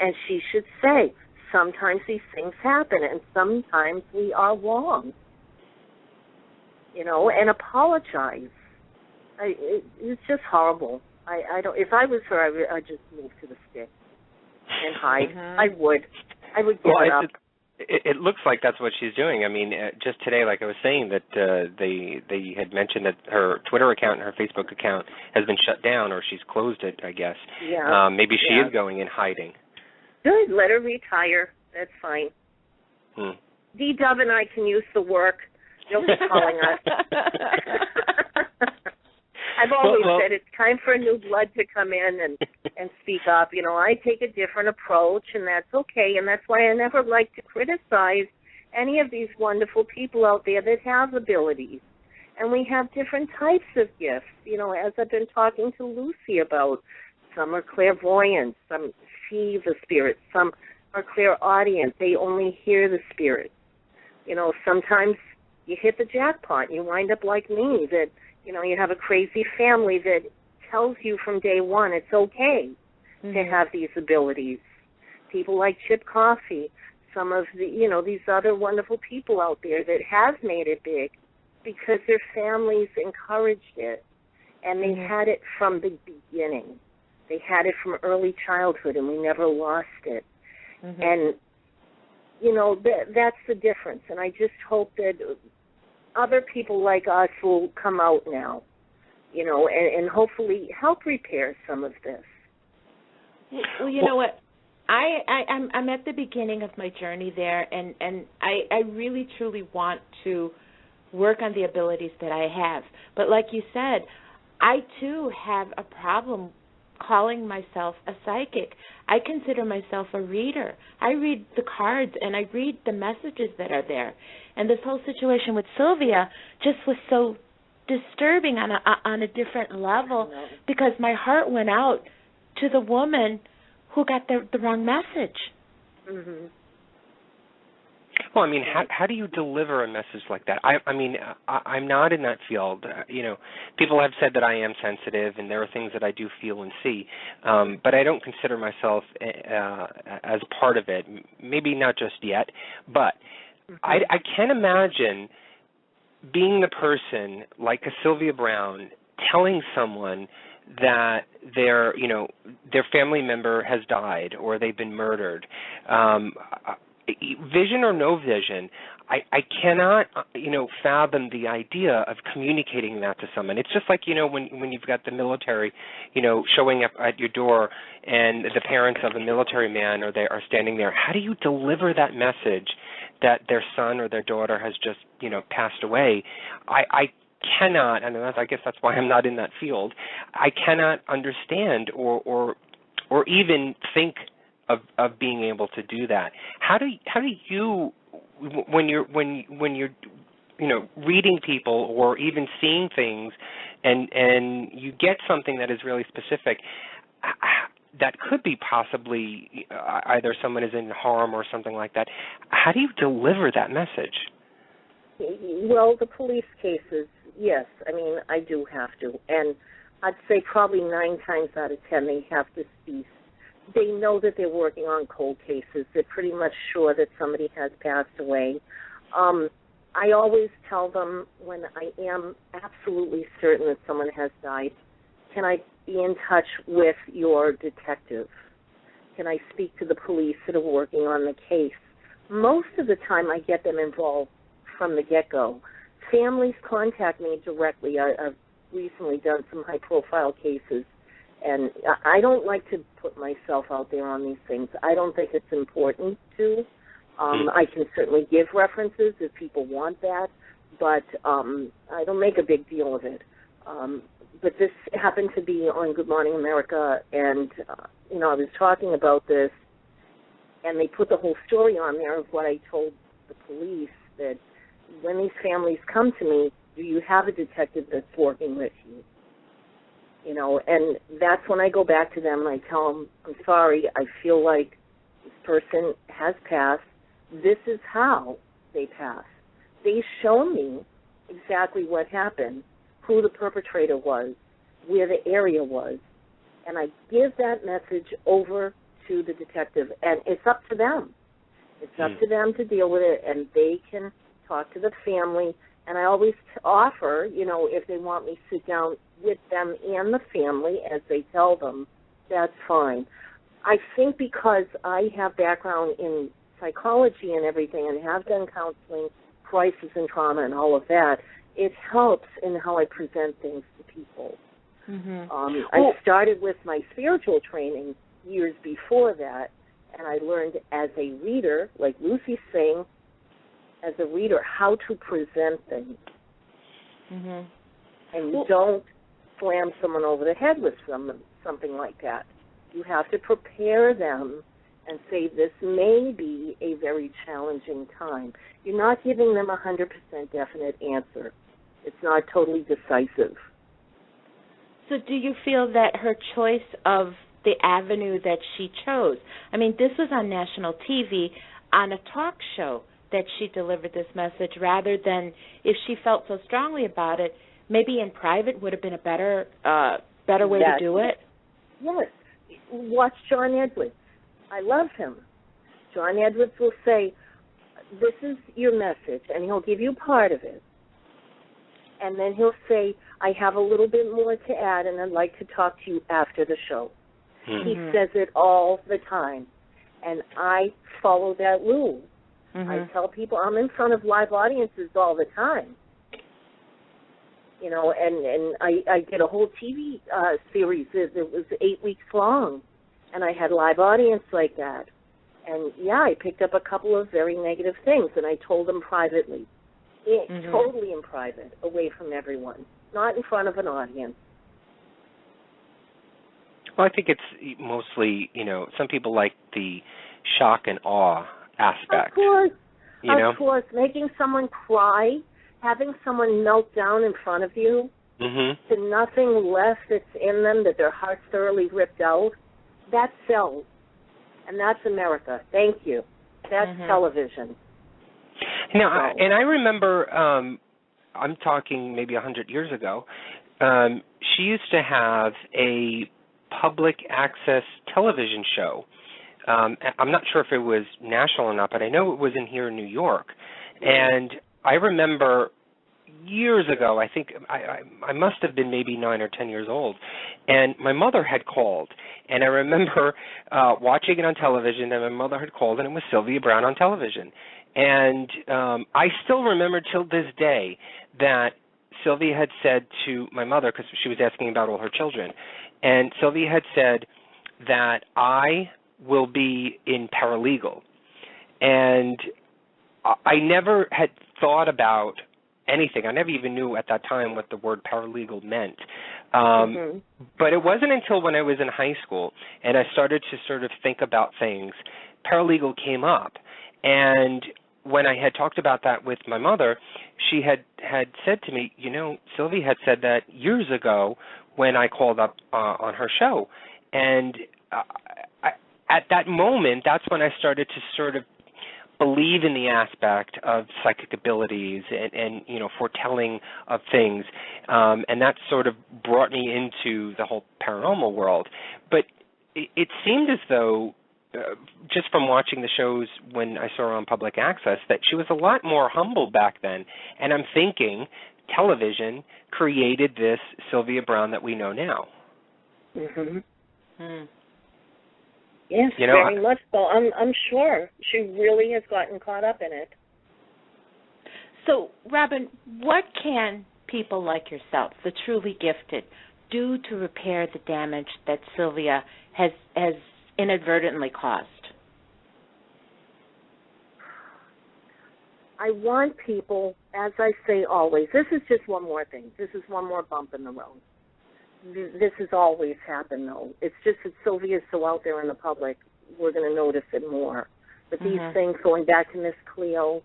and she should say, sometimes these things happen, and sometimes we are wrong, and apologize. It's just horrible. I don't. If I was her, I'd just move to the stick and hide. I would give it up. It looks like that's what she's doing. I mean, just today, like I was saying, that they had mentioned that her Twitter account and her Facebook account has been shut down, or she's closed it, I guess. Yeah. Maybe she is going in hiding. Good. Let her retire. That's fine. D-Dub and I can use the work. They'll be calling us. I've always said it's time for new blood to come in and speak up. I take a different approach, and that's okay, and that's why I never like to criticize any of these wonderful people out there that have abilities. And we have different types of gifts, as I've been talking to Lucy about. Some are clairvoyant, some see the spirits, some are clairaudient. They only hear the spirit. Sometimes you hit the jackpot. You wind up like me, that, you have a crazy family that tells you from day one it's okay to have these abilities. People like Chip Coffey, some of the, these other wonderful people out there that have made it big because their families encouraged it, and they had it from the beginning. They had it from early childhood, and we never lost it. And, that's the difference. And I just hope that other people like us will come out now, and hopefully help repair some of this. Well, you know what? I'm at the beginning of my journey there, and I really, truly want to work on the abilities that I have. But like you said, I, too, have a problem calling myself a psychic. I consider myself a reader. I read the cards, and I read the messages that are there. And this whole situation with Sylvia just was so disturbing on a different level, because my heart went out to the woman who got the wrong message. Well, I mean, how do you deliver a message like that? I'm not in that field. People have said that I am sensitive, and there are things that I do feel and see, but I don't consider myself as part of it. Maybe not just yet, but I can imagine being the person like a Sylvia Brown telling someone that their family member has died or they've been murdered. Vision or no vision, I cannot, fathom the idea of communicating that to someone. It's just like, when you've got the military, showing up at your door and the parents of a military man are standing there. How do you deliver that message that their son or their daughter has just, passed away? I cannot, and I guess that's why I'm not in that field, I cannot understand or even think of being able to do that. How do you, when you're reading people or even seeing things, and you get something that is really specific, that could be possibly either someone is in harm or something like that, how do you deliver that message? Well, the police cases, yes. I do have to. And I'd say probably 9 times out of 10 they have to cease. They know that they're working on cold cases. They're pretty much sure that somebody has passed away. I always tell them, when I am absolutely certain that someone has died, can I be in touch with your detective? Can I speak to the police that are working on the case? Most of the time I get them involved from the get-go. Families contact me directly. I've recently done some high-profile cases, and I don't like to put myself out there on these things. I don't think it's important to. I can certainly give references if people want that, but I don't make a big deal of it. But this happened to be on Good Morning America, and, I was talking about this, and they put the whole story on there of what I told the police, that when these families come to me, do you have a detective that's working with you? And that's when I go back to them and I tell them, I'm sorry, I feel like this person has passed. This is how they passed. They show me exactly what happened, who the perpetrator was, where the area was, and I give that message over to the detective, and it's up to them. It's up to them to deal with it, and they can talk to the family, and I always offer, if they want me to sit down with them and the family as they tell them, that's fine. I think because I have background in psychology and everything and have done counseling, crisis and trauma and all of that, it helps in how I present things to people. I started with my spiritual training years before that, and I learned as a reader, like Lucy's saying, as a reader, how to present things. And you don't slam someone over the head with something like that. You have to prepare them and say, this may be a very challenging time. You're not giving them a 100% definite answer. It's not totally decisive. So do you feel that her choice of the avenue that she chose. I mean, this was on national TV on a talk show that she delivered this message, rather than, if she felt so strongly about it, maybe in private would have been a better way to do it. Yes. Watch John Edwards. I love him. John Edwards will say, this is your message, and he'll give you part of it. And then he'll say, I have a little bit more to add, and I'd like to talk to you after the show. Mm-hmm. He says it all the time, and I follow that rule. Mm-hmm. I tell people I'm in front of live audiences all the time. You know, and I did a whole TV series. It was 8 weeks long, and I had live audience like that. And, yeah, I picked up a couple of very negative things, and I told them privately, totally in private, away from everyone, not in front of an audience. Well, I think it's mostly, you know, some people like the shock and awe aspect. Of course. Of course. Making someone cry, having someone melt down in front of you, to nothing left that's in them, that their heart's thoroughly ripped out, that sells. And that's America. Thank you. That's television. Now, and I remember, I'm talking maybe 100 years ago, she used to have a public access television show. I'm not sure if it was national or not, but I know it was in here in New York. And I remember years ago, I think I must have been maybe 9 or 10 years old, and my mother had called, and I remember watching it on television, and my mother had called, and it was Sylvia Browne on television. And I still remember till this day that Sylvia had said to my mother, because she was asking about all her children, and Sylvia had said that I will be in paralegal. And I never had thought about anything. I never even knew at that time what the word paralegal meant. But it wasn't until when I was in high school and I started to sort of think about things, paralegal came up. And when I had talked about that with my mother, she had said to me, you know, Sylvia had said that years ago when I called up on her show. And at that moment, that's when I started to sort of believe in the aspect of psychic abilities and you know, foretelling of things, and that sort of brought me into the whole paranormal world. But it seemed as though, just from watching the shows when I saw her on public access, that she was a lot more humble back then. And I'm thinking television created this Sylvia Browne that we know now. Yes, you know, very much so. I'm sure she really has gotten caught up in it. So, Robyne, what can people like yourself, the truly gifted, do to repair the damage that Sylvia has inadvertently caused? I want people, as I say always, this is just one more thing. This is one more bump in the road. This has always happened, though. It's just that Sylvia's so out there in the public, we're going to notice it more. But these things, going back to Miss Cleo,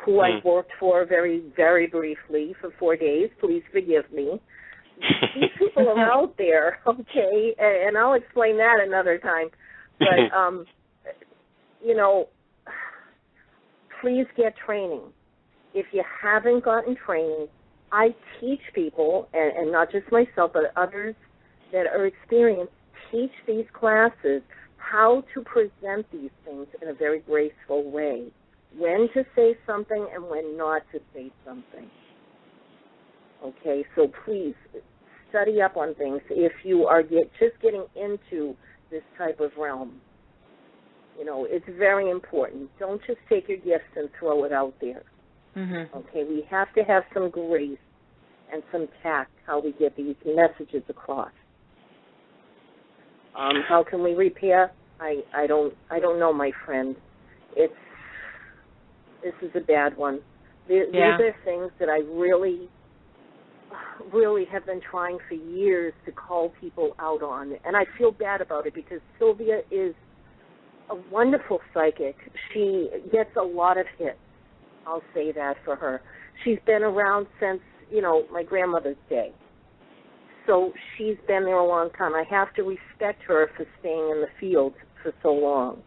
who I worked for very, very briefly for 4 days, please forgive me. These people are out there, okay, and I'll explain that another time. But, you know, please get training. If you haven't gotten training, I teach people, and not just myself, but others that are experienced, teach these classes how to present these things in a very graceful way, when to say something and when not to say something. Okay, so please study up on things if you are just getting into this type of realm. You know, it's very important. Don't just take your gifts and throw it out there. Okay, we have to have some grace and some tact how we get these messages across. How can we repair? I don't know, my friend. This is a bad one. These are things that I really have been trying for years to call people out on, and I feel bad about it because Sylvia is a wonderful psychic. She gets a lot of hits. I'll say that for her. She's been around since, you know, my grandmother's day. So she's been there a long time. I have to respect her for staying in the field for so long.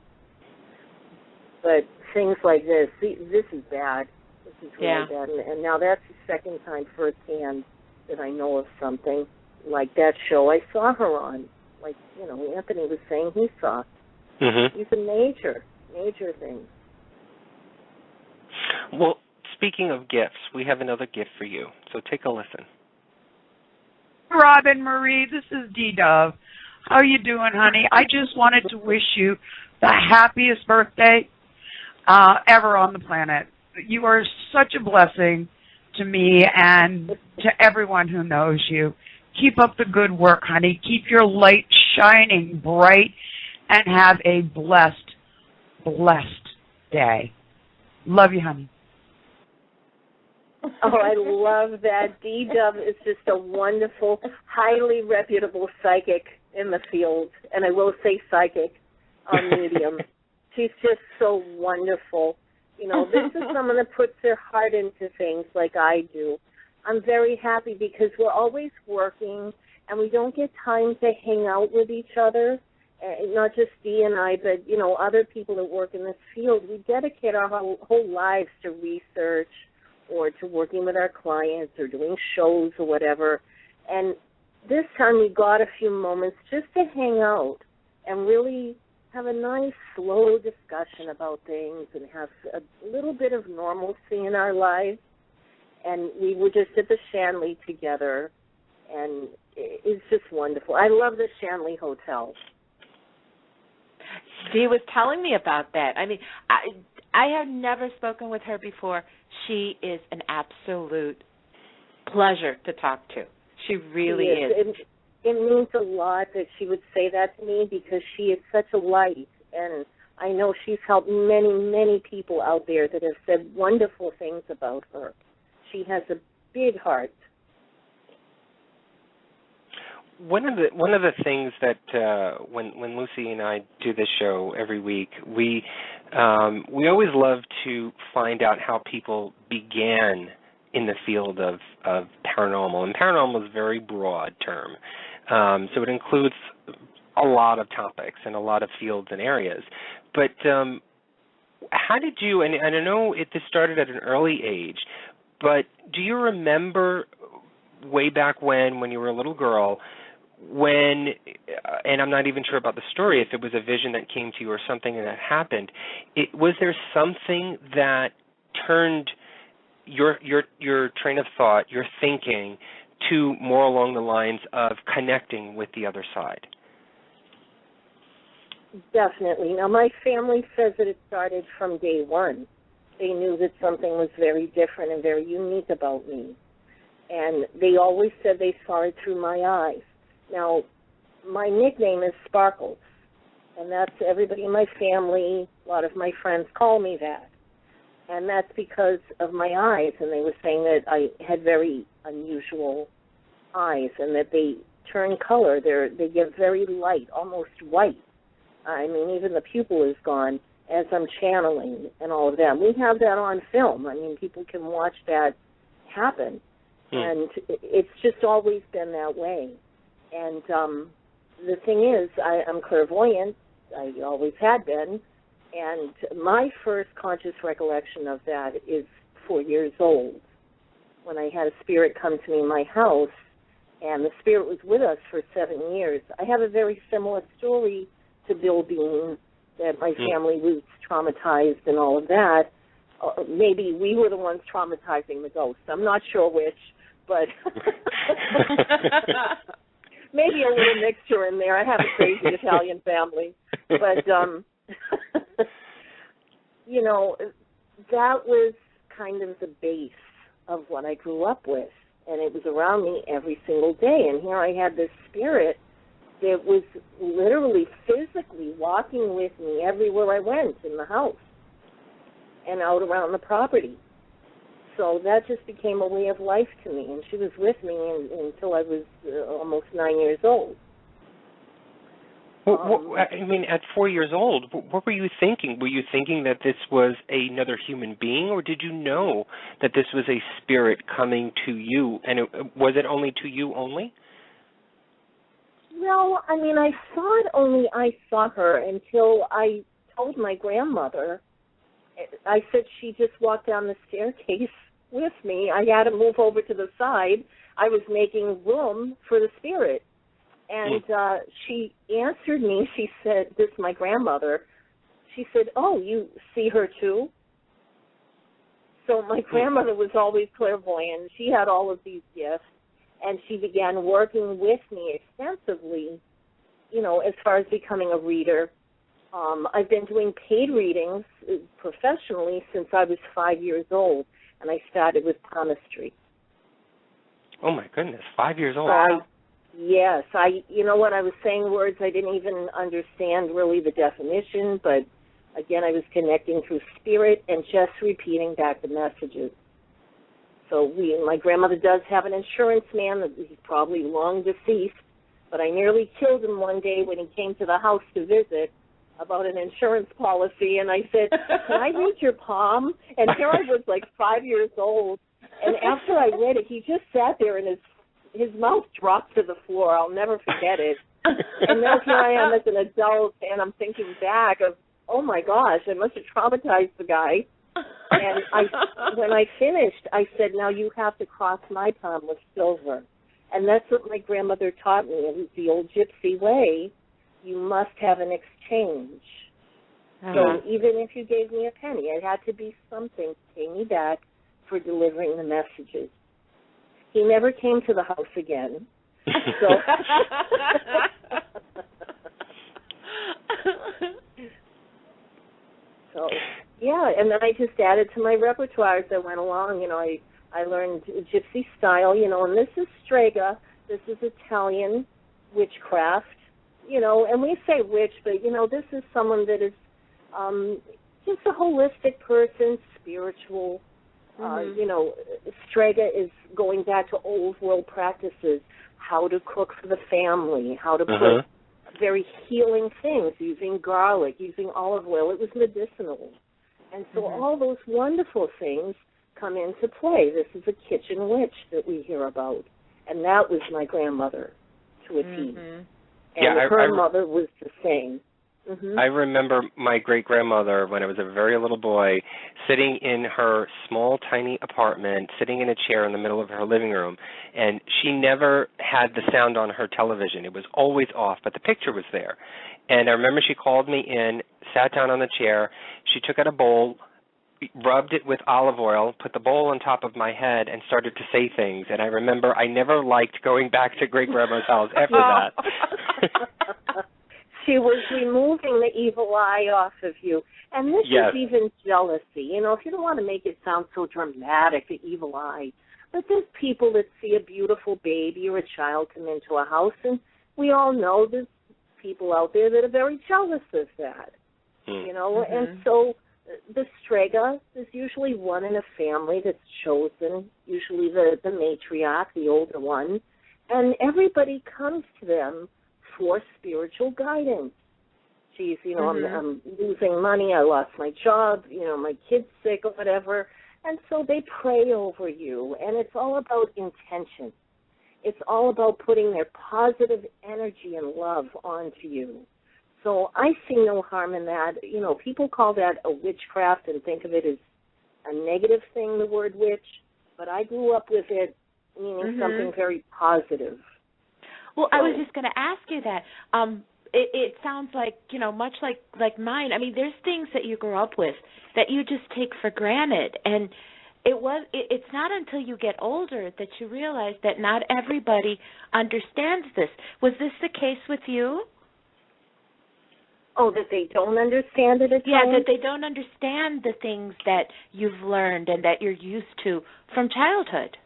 But things like this is bad. This is really bad. And now that's the second time firsthand that I know of something like that show I saw her on. Like, Anthony was saying he saw. Mm-hmm. These are major things. Well, speaking of gifts, we have another gift for you. So take a listen. Robyne Marie, this is D-Dove. How you doing, honey? I just wanted to wish you the happiest birthday ever on the planet. You are such a blessing to me and to everyone who knows you. Keep up the good work, honey. Keep your light shining bright and have a blessed day. Love you, honey. Oh, I love that. D-Dove is just a wonderful, highly reputable psychic in the field, and I will say psychic, medium. She's just so wonderful. This is someone that puts their heart into things like I do. I'm very happy because we're always working, and we don't get time to hang out with each other, not just Dee and I, but, other people that work in this field. We dedicate our whole lives to research or to working with our clients or doing shows or whatever. And this time we got a few moments just to hang out and really have a nice, slow discussion about things and have a little bit of normalcy in our lives. And we were just at the Shanley together, and it's just wonderful. I love the Shanley Hotel. Dee was telling me about that. I mean, I have never spoken with her before. She is an absolute pleasure to talk to. She really is. It means a lot that she would say that to me because she is such a light, and I know she's helped many, many people out there that have said wonderful things about her. She has a big heart. One of the things that when Lucy and I do this show every week, we always love to find out how people began in the field of paranormal. And paranormal is a very broad term, so it includes a lot of topics and a lot of fields and areas. But how did you? And I know this started at an early age, but do you remember way back when you were a little girl? When, and I'm not even sure about the story, if it was a vision that came to you or something that happened, was there something that turned your train of thought, your thinking, to more along the lines of connecting with the other side? Definitely. Now, my family says that it started from day one. They knew that something was very different and very unique about me. And they always said they saw it through my eyes. Now, my nickname is Sparkles, and that's everybody in my family, a lot of my friends call me that. And that's because of my eyes, and they were saying that I had very unusual eyes and that they turn color. They get very light, almost white. I mean, even the pupil is gone as I'm channeling and all of that. We have that on film. I mean, people can watch that happen. And it's just always been that way. And the thing is, I'm clairvoyant. I always had been. And my first conscious recollection of that is 4 years old, when I had a spirit come to me in my house, and the spirit was with us for 7 years. I have a very similar story to Bill Bean, that my family was traumatized and all of that. Maybe we were the ones traumatizing the ghosts. I'm not sure which, but maybe a little mixture in there. I have a crazy Italian family. But, you know, that was kind of the base of what I grew up with. And it was around me every single day. And here I had this spirit that was literally physically walking with me everywhere I went in the house and out around the property. So that just became a way of life to me. And she was with me until I was almost 9 years old. Well, I mean, at 4 years old, what were you thinking? Were you thinking that this was another human being, or did you know that this was a spirit coming to you? And was it only to you only? No, I mean, I thought only I saw her until I told my grandmother. I said she just walked down the staircase with me. I had to move over to the side. I was making room for the spirit. And she answered me. She said, this is my grandmother. She said, oh, you see her too? So my grandmother was always clairvoyant. She had all of these gifts, and she began working with me extensively, you know, as far as becoming a reader. I've been doing paid readings professionally since I was 5 years old, and I started with palmistry. Oh, my goodness, 5 years old. Yes, you know what, I was saying words I didn't even understand really the definition, but again, I was connecting through spirit and just repeating back the messages. So my grandmother does have an insurance man that he's probably long deceased, but I nearly killed him one day when he came to the house to visit about an insurance policy, and I said, can I read your palm? And here I was like 5 years old, and after I read it, he just sat there and his mouth dropped to the floor. I'll never forget it. And now here I am as an adult, and I'm thinking back of, oh my gosh, I must have traumatized the guy. And when I finished, I said, now you have to cross my palm with silver. And that's what my grandmother taught me. It was the old gypsy way. You must have an exchange. So even if you gave me a penny, it had to be something to pay me back for delivering the messages. He never came to the house again. So So, yeah, and then I just added to my repertoire as I went along. You know, I learned gypsy style, you know, and this is Strega. This is Italian witchcraft, you know, and we say witch, but, you know, this is someone that is just a holistic person, spiritual. You know, Strega is going back to old world practices, how to cook for the family, how to put very healing things, using garlic, using olive oil. It was medicinal. And so all those wonderful things come into play. This is a kitchen witch that we hear about. And that was my grandmother to a T. And her mother was the same. I remember my great-grandmother, when I was a very little boy, sitting in her small, tiny apartment, sitting in a chair in the middle of her living room, and she never had the sound on her television. It was always off, but the picture was there. And I remember she called me in, sat down on the chair, she took out a bowl, rubbed it with olive oil, put the bowl on top of my head, and started to say things. And I remember I never liked going back to great-grandma's house after that. She was removing the evil eye off of you. And this is even jealousy. You know, if you don't want to make it sound so dramatic, the evil eye, but there's people that see a beautiful baby or a child come into a house, and we all know there's people out there that are very jealous of that. You know, and so the Strega, there's usually one in a family that's chosen, usually the matriarch, the older one, and everybody comes to them for spiritual guidance. Geez, you know, I'm losing money, I lost my job, you know, my kid's sick or whatever, and so they pray over you, and it's all about intention. It's all about putting their positive energy and love onto you. So I see no harm in that. You know, people call that a witchcraft and think of it as a negative thing, the word witch, but I grew up with it meaning something very positive. Well, I was just going to ask you that. It sounds like, you know, much like mine. I mean, there's things that you grew up with that you just take for granted. And it's not until you get older that you realize that not everybody understands this. Was this the case with you? Oh, that they don't understand it at Yeah, home? that they don't understand the things that you've learned and that you're used to from childhood.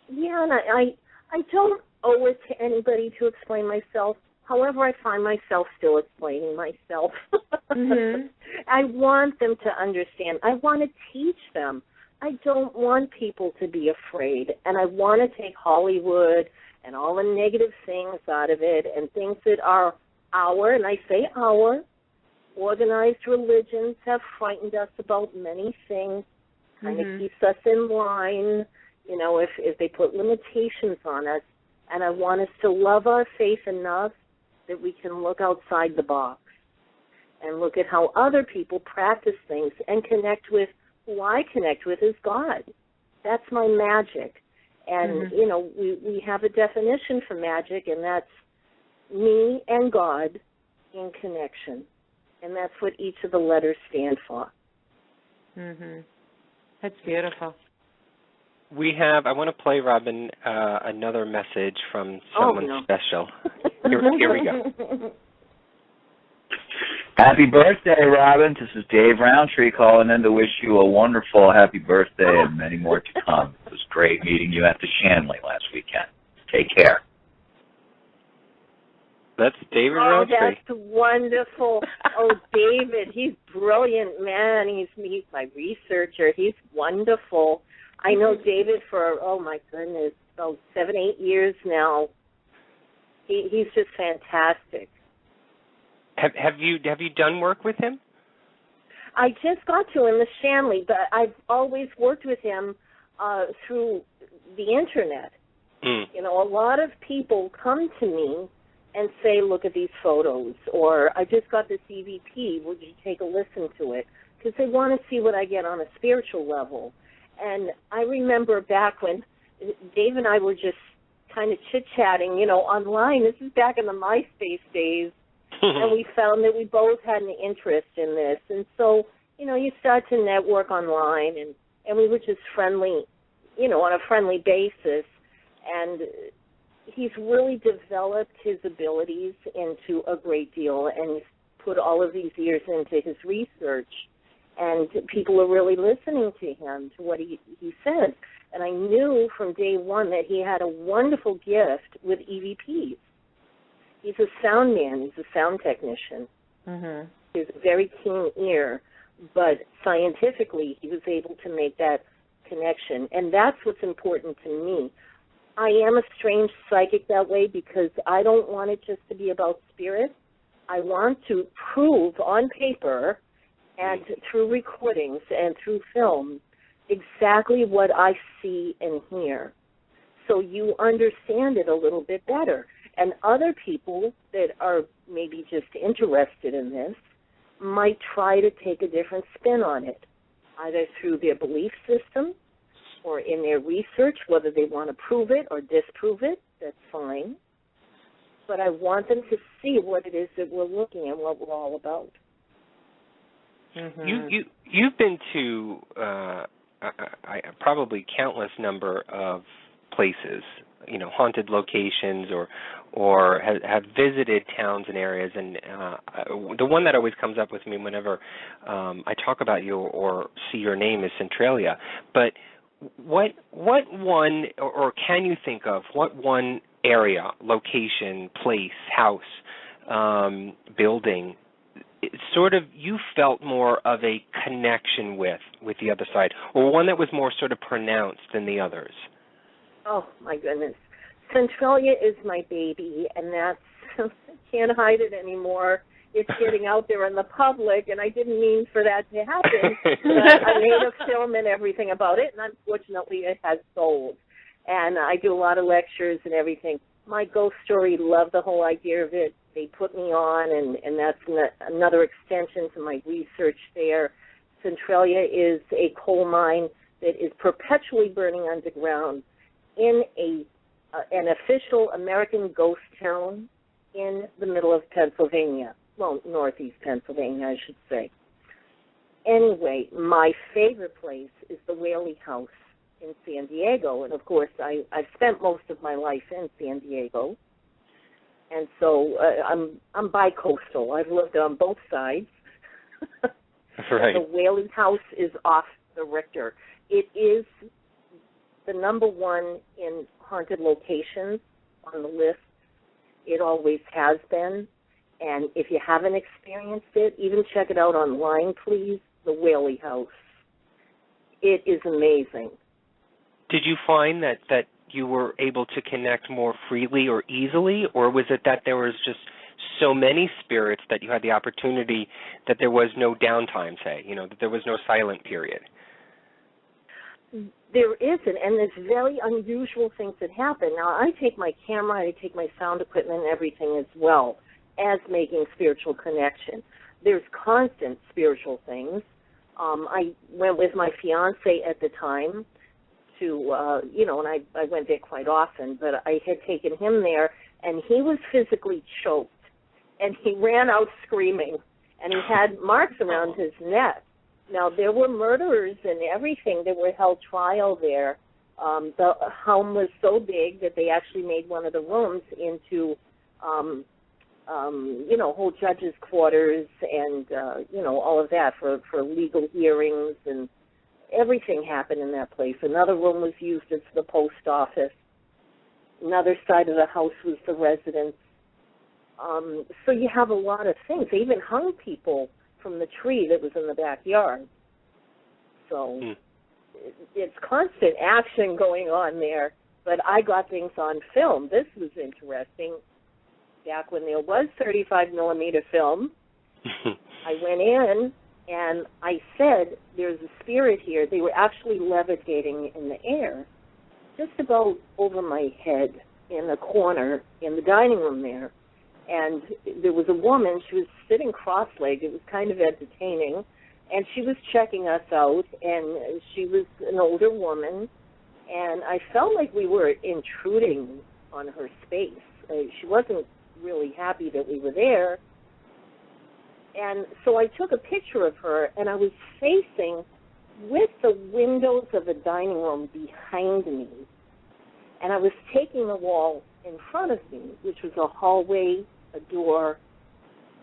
Yeah, and I don't owe it to anybody to explain myself. However, I find myself still explaining myself. I want them to understand. I want to teach them. I don't want people to be afraid. And I want to take Hollywood and all the negative things out of it and things that are our, and I say our, organized religions have frightened us about many things, kind of keeps us in line, you know, if they put limitations on us. And I want us to love our faith enough that we can look outside the box and look at how other people practice things and connect with who I connect with is God. That's my magic. And, you know, we have a definition for magic, and that's me and God in connection. And that's what each of the letters stand for. That's beautiful. I want to play, Robyne, another message from someone special. Here we go. Happy birthday, Robyne. This is Dave Roundtree calling in to wish you a wonderful happy birthday and many more to come. It was great meeting you at the Shanley last weekend. Take care. That's David Roundtree. That's wonderful. Oh, David, he's brilliant, man. He's my researcher. He's wonderful. I know David for, oh my goodness, 7, 8 years now. He's just fantastic. Have you done work with him? I just got to him, the Shanley, but I've always worked with him through the internet. You know, a lot of people come to me and say, look at these photos, or I just got this EVP, would you take a listen to it? Because they want to see what I get on a spiritual level. And I remember back when Dave and I were just kind of chit-chatting, you know, online. This is back in the MySpace days. And we found that we both had an interest in this. And so, you know, you start to network online, and we were just friendly, you know, on a friendly basis. And he's really developed his abilities into a great deal, and he's put all of these years into his research. And people are really listening to him, to what he says. And I knew from day one that he had a wonderful gift with EVPs. He's a sound man. He's a sound technician. He has a very keen ear, but scientifically he was able to make that connection. And that's what's important to me. I am a strange psychic that way because I don't want it just to be about spirit. I want to prove on paper and through recordings and through film exactly what I see and hear, so you understand it a little bit better. And other people that are maybe just interested in this might try to take a different spin on it, either through their belief system or in their research, whether they want to prove it or disprove it, that's fine. But I want them to see what it is that we're looking at, what we're all about. You've been to probably countless number of places, you know, haunted locations, or have visited towns and areas. And the one that always comes up with me whenever I talk about you or see your name is Centralia. But what one, or can you think of, what one area, location, place, house, building, sort of you felt more of a connection with the other side, or one that was more sort of pronounced than the others? Oh, my goodness. Centralia is my baby, and that's, can't hide it anymore. It's getting out there in the public, and I didn't mean for that to happen. But I made a film and everything about it, and unfortunately it has sold. And I do a lot of lectures and everything. My ghost story loved the whole idea of it. They put me on, and that's another extension to my research there. Centralia is a coal mine that is perpetually burning underground in an official American ghost town in the middle of Pennsylvania. Well, northeast Pennsylvania, I should say. Anyway, my favorite place is the Whaley House in San Diego. And, of course, I've spent most of my life in San Diego. And so I'm bi-coastal. I've lived on both sides. Right. The Whaley House is off the Richter. It is the number one in haunted locations on the list. It always has been. And if you haven't experienced it, even check it out online, please, the Whaley House. It is amazing. Did you find that you were able to connect more freely or easily, or was it that there was just so many spirits that you had the opportunity that there was no downtime, say, you know, that there was no silent period? There isn't, and there's very unusual things that happen. Now, I take my camera, I take my sound equipment and everything as well, as making spiritual connection. There's constant spiritual things. I went with my fiance at the time to, and I went there quite often, but I had taken him there, and he was physically choked, and he ran out screaming, and he had marks around his neck. Now, there were murderers and everything that were held trial there. The home was so big that they actually made one of the rooms into, whole judges' quarters and, all of that for legal hearings, and everything happened in that place. Another room was used as the post office. Another side of the house was the residence. So you have a lot of things. They even hung people from the tree that was in the backyard. So it's constant action going on there, but I got things on film. This was interesting. Back when there was 35-millimeter film, I went in and I said, there's a spirit here. They were actually levitating in the air, just about over my head in the corner in the dining room there. And there was a woman, she was sitting cross-legged. It was kind of entertaining. And she was checking us out, and she was an older woman. And I felt like we were intruding on her space. She wasn't really happy that we were there. And so I took a picture of her, and I was facing with the windows of the dining room behind me. And I was taking the wall in front of me, which was a hallway, a door,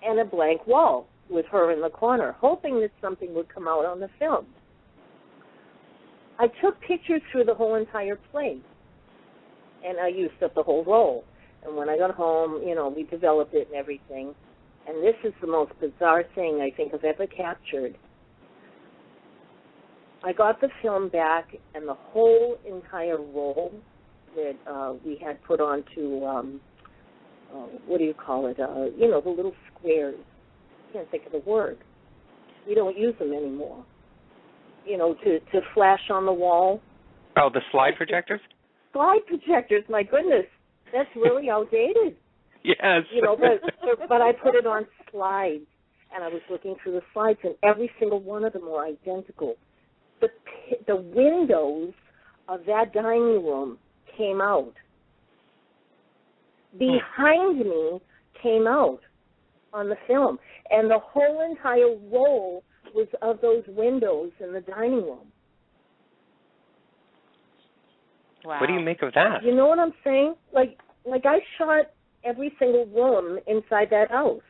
and a blank wall with her in the corner, hoping that something would come out on the film. I took pictures through the whole entire play, and I used up the whole roll. And when I got home, we developed it and everything. And this is the most bizarre thing I think I've ever captured. I got the film back, and the whole entire roll that we had put onto, what do you call it, the little squares. I can't think of the word. We don't use them anymore. To flash on the wall. Oh, the slide projectors? Slide projectors, my goodness. That's really outdated. Yes. But I put it on slides, and I was looking through the slides, and every single one of them were identical. The windows of that dining room came out. Behind me came out on the film, and the whole entire roll was of those windows in the dining room. Wow. What do you make of that? You know what I'm saying? Like I shot every single room inside that house,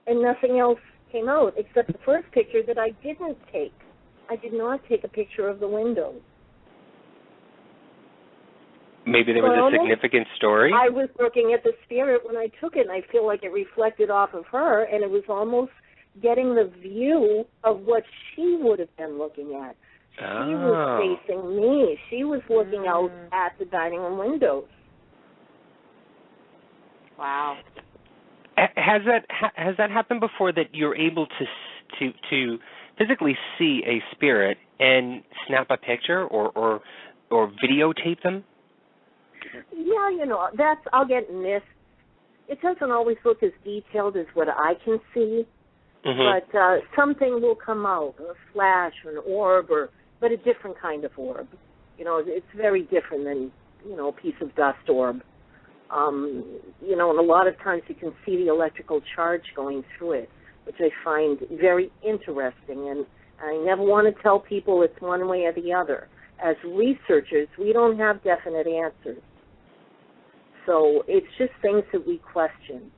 and nothing else came out except the first picture that I didn't take. I did not take a picture of the windows. Maybe there was a significant story? I was looking at the spirit when I took it, and I feel like it reflected off of her, and it was almost getting the view of what she would have been looking at. She was facing me. She was looking out at the dining room windows. Wow. Has that happened before, that you're able to physically see a spirit and snap a picture or videotape them? Yeah, I'll get missed. It doesn't always look as detailed as what I can see, but something will come out, a flash, an orb, but a different kind of orb. It's very different than, a piece of dust orb. And a lot of times you can see the electrical charge going through it, which I find very interesting. And I never want to tell people it's one way or the other. As researchers, we don't have definite answers. So it's just things that we question.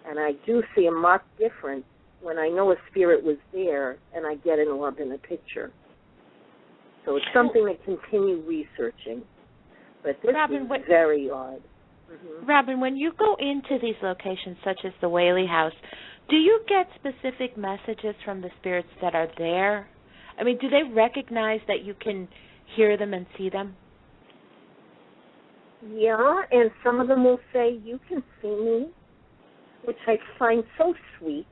And I do see a marked difference when I know a spirit was there and I get an orb in a picture. So it's something to continue researching. But this is very odd. Robyne, when you go into these locations, such as the Whaley House, do you get specific messages from the spirits that are there? I mean, do they recognize that you can hear them and see them? Yeah, and some of them will say, you can see me, which I find so sweet.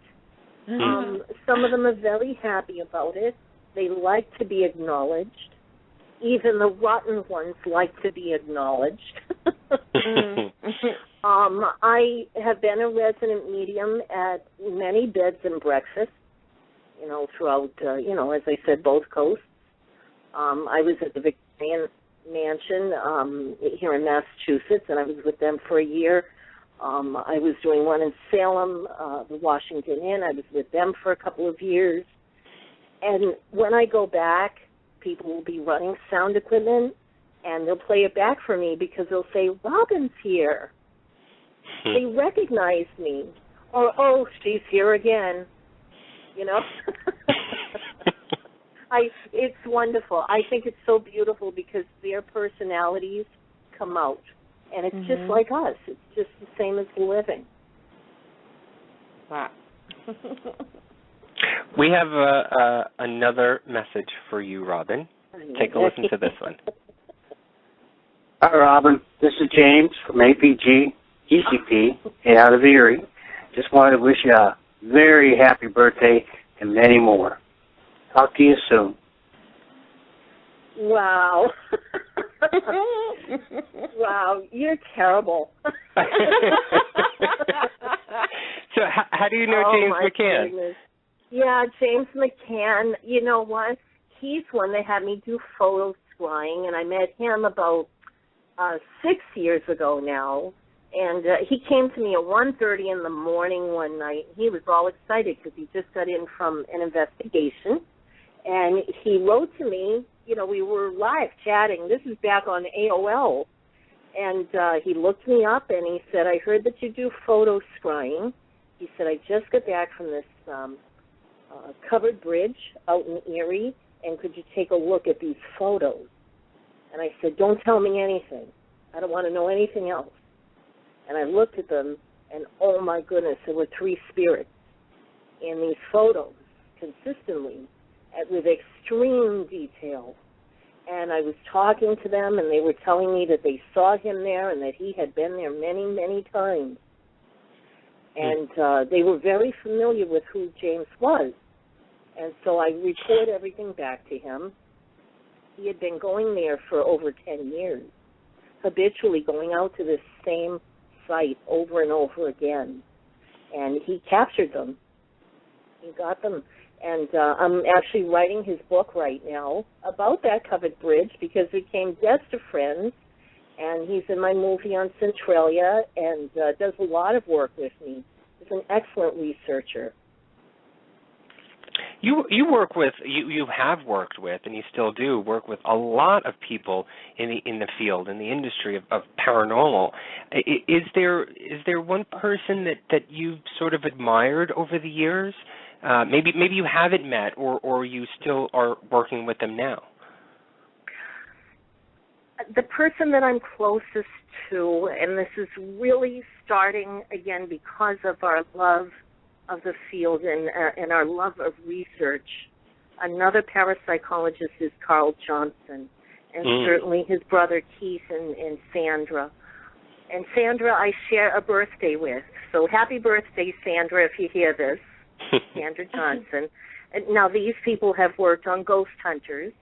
Some of them are very happy about it. They like to be acknowledged. Even the rotten ones like to be acknowledged. I have been a resident medium at many beds and breakfasts, throughout, as I said, both coasts. I was at the Victorian Mansion here in Massachusetts, and I was with them for a year. I was doing one in Salem, the Washington Inn. I was with them for a couple of years. And when I go back, people will be running sound equipment, and they'll play it back for me because they'll say, Robin's here. They recognize me. Or, oh, she's here again. It's wonderful. I think it's so beautiful because their personalities come out. And it's just like us. It's just the same as the living. Wow. We have another message for you, Robin. Take a listen to this one. Hi, Robin. This is James from APG, ECP, out of Erie. Just wanted to wish you a very happy birthday and many more. Talk to you soon. Wow. Wow, you're terrible. So how do you know James McCann? Goodness. Yeah, James McCann, you know what? He's one that had me do photo scrying, and I met him about 6 years ago now. And he came to me at 1:30 in the morning one night. He was all excited because he just got in from an investigation. And he wrote to me, we were live chatting. This is back on AOL. And he looked me up and he said, I heard that you do photo scrying. He said, I just got back from this covered bridge out in Erie, and could you take a look at these photos? And I said, don't tell me anything. I don't want to know anything else. And I looked at them, and oh my goodness, there were 3 spirits in these photos consistently with extreme detail. And I was talking to them, and they were telling me that they saw him there and that he had been there many, many times. And they were very familiar with who James was. And so I report everything back to him. He had been going there for over 10 years, habitually going out to this same site over and over again. And he captured them. He got them. And I'm actually writing his book right now about that covered bridge because we became best of friends. And he's in my movie on Centralia and does a lot of work with me. He's an excellent researcher. You have worked with, and you still do work with a lot of people in the field, in the industry of paranormal. Is there one person that you've sort of admired over the years? Maybe you haven't met, or you still are working with them now. The person that I'm closest to, and this is really starting again because of our love of the field and our love of research. Another parapsychologist is Carl Johnson, and certainly his brother Keith and Sandra. And Sandra I share a birthday with. So happy birthday, Sandra, if you hear this. Sandra Johnson. And now these people have worked on Ghost Hunters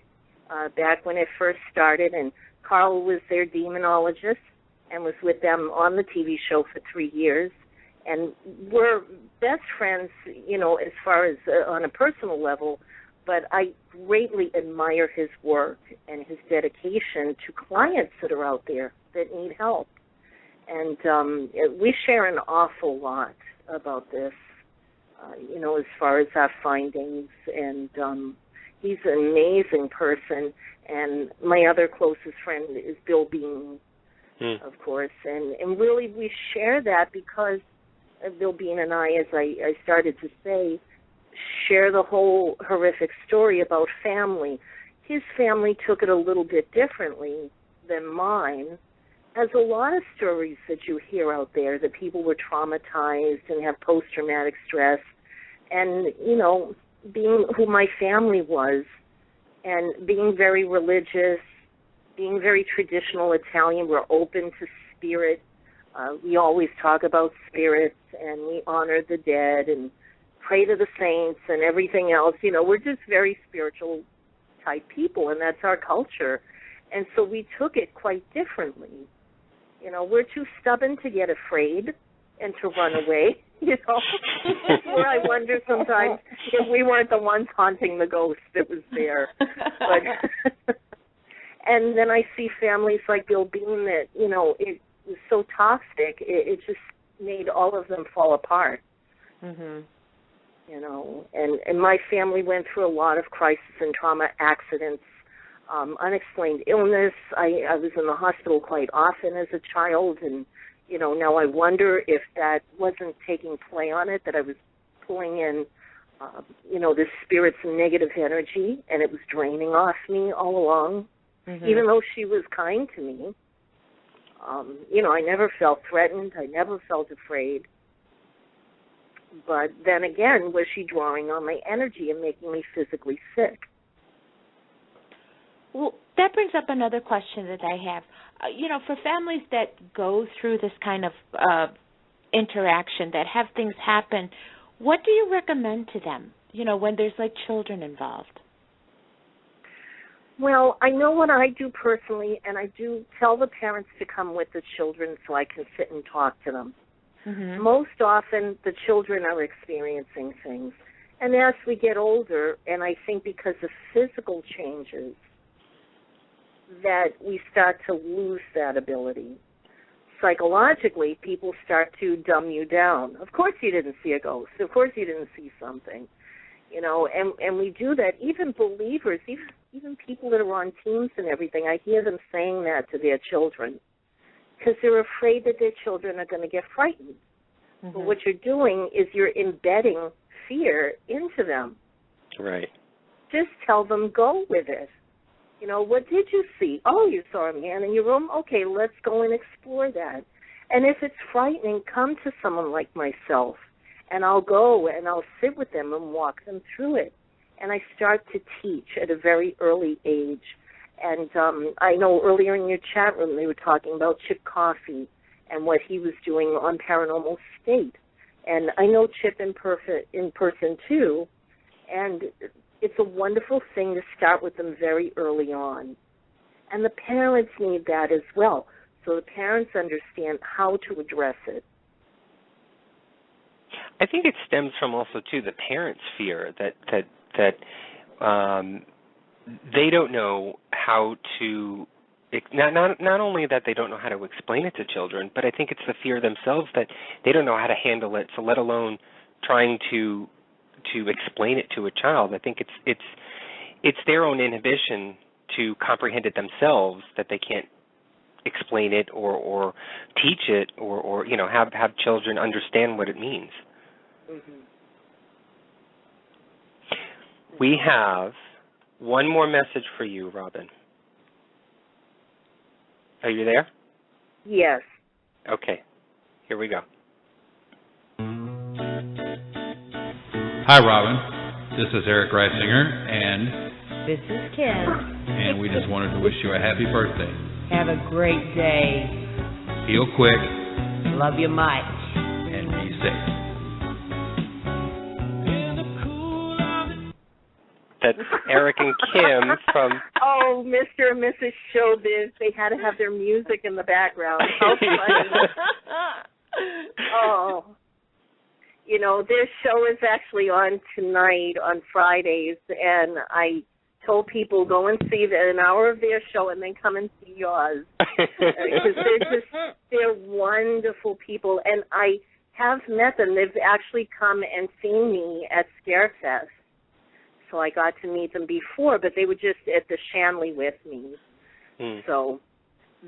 back when it first started, and Carl was their demonologist and was with them on the TV show for 3 years. And we're best friends, as far as on a personal level, but I greatly admire his work and his dedication to clients that are out there that need help. And we share an awful lot about this, as far as our findings. And he's an amazing person. And my other closest friend is Bill Bean, of course. And really we share that because Bill Bean and I, as I started to say, share the whole horrific story about family. His family took it a little bit differently than mine. As a lot of stories that you hear out there, that people were traumatized and have post-traumatic stress, and, being who my family was, and being very religious, being very traditional Italian, we're open to spirit. We always talk about spirits, and we honor the dead and pray to the saints and everything else. We're just very spiritual type people, and that's our culture. And so we took it quite differently. You know, we're too stubborn to get afraid and to run away. You know, that's where I wonder sometimes if we weren't the ones haunting the ghost that was there. But and then I see families like Bill Bean that, you know, it was so toxic, it just made all of them fall apart. Mhm. You know, and my family went through a lot of crisis and trauma, accidents, unexplained illness. I was in the hospital quite often as a child, and, you know, now I wonder if that wasn't taking play on it, that I was pulling in, you know, this spirit's negative energy, and it was draining off me all along, even though she was kind to me. You know, I never felt threatened. I never felt afraid. But then again, was she drawing on my energy and making me physically sick? Well, that brings up another question that I have. You know, for families that go through this kind of interaction, that have things happen, what do you recommend to them, you know, when there's like children involved? Well, I know what I do personally, and I do tell the parents to come with the children so I can sit and talk to them. Most often, the children are experiencing things. And as we get older, and I think because of physical changes, that we start to lose that ability. Psychologically, people start to dumb you down. Of course you didn't see a ghost. Of course you didn't see something. You know, and we do that. Even believers, even people that are on teams and everything, I hear them saying that to their children because they're afraid that their children are going to get frightened. But what you're doing is you're embedding fear into them. Right. Just tell them, go with it. You know, what did you see? Oh, you saw a man in your room? Okay, let's go and explore that. And if it's frightening, come to someone like myself, and I'll go and I'll sit with them and walk them through it. And I start to teach at a very early age. And I know earlier in your chat room they were talking about Chip Coffey and what he was doing on Paranormal State. And I know Chip in person too, and it's a wonderful thing to start with them very early on. And the parents need that as well, so the parents understand how to address it. I think it stems from also, too, the parents' fear that they don't know how to, not only that they don't know how to explain it to children, but I think it's the fear themselves that they don't know how to handle it, so let alone trying to explain it to a child. I think it's their own inhibition to comprehend it themselves that they can't explain it or teach it or you know have children understand what it means. We have one more message for you, Robyne. Are you there? Yes. Okay. Here we go. Hi, Robyne. This is Eric Reisinger, and this is Kim. And we just wanted to wish you a happy birthday. Have a great day. Heal quick. Love you much. And be safe. That's Eric and Kim from... Oh, Mr. and Mrs. Showbiz. They had to have their music in the background. How funny. Oh. You know, their show is actually on tonight, on Fridays, and I told people go and see an hour of their show and then come and see yours. Because they're wonderful people, and I have met them. They've actually come and seen me at Scarefest. So I got to meet them before, but they were just at the Shanley with me. So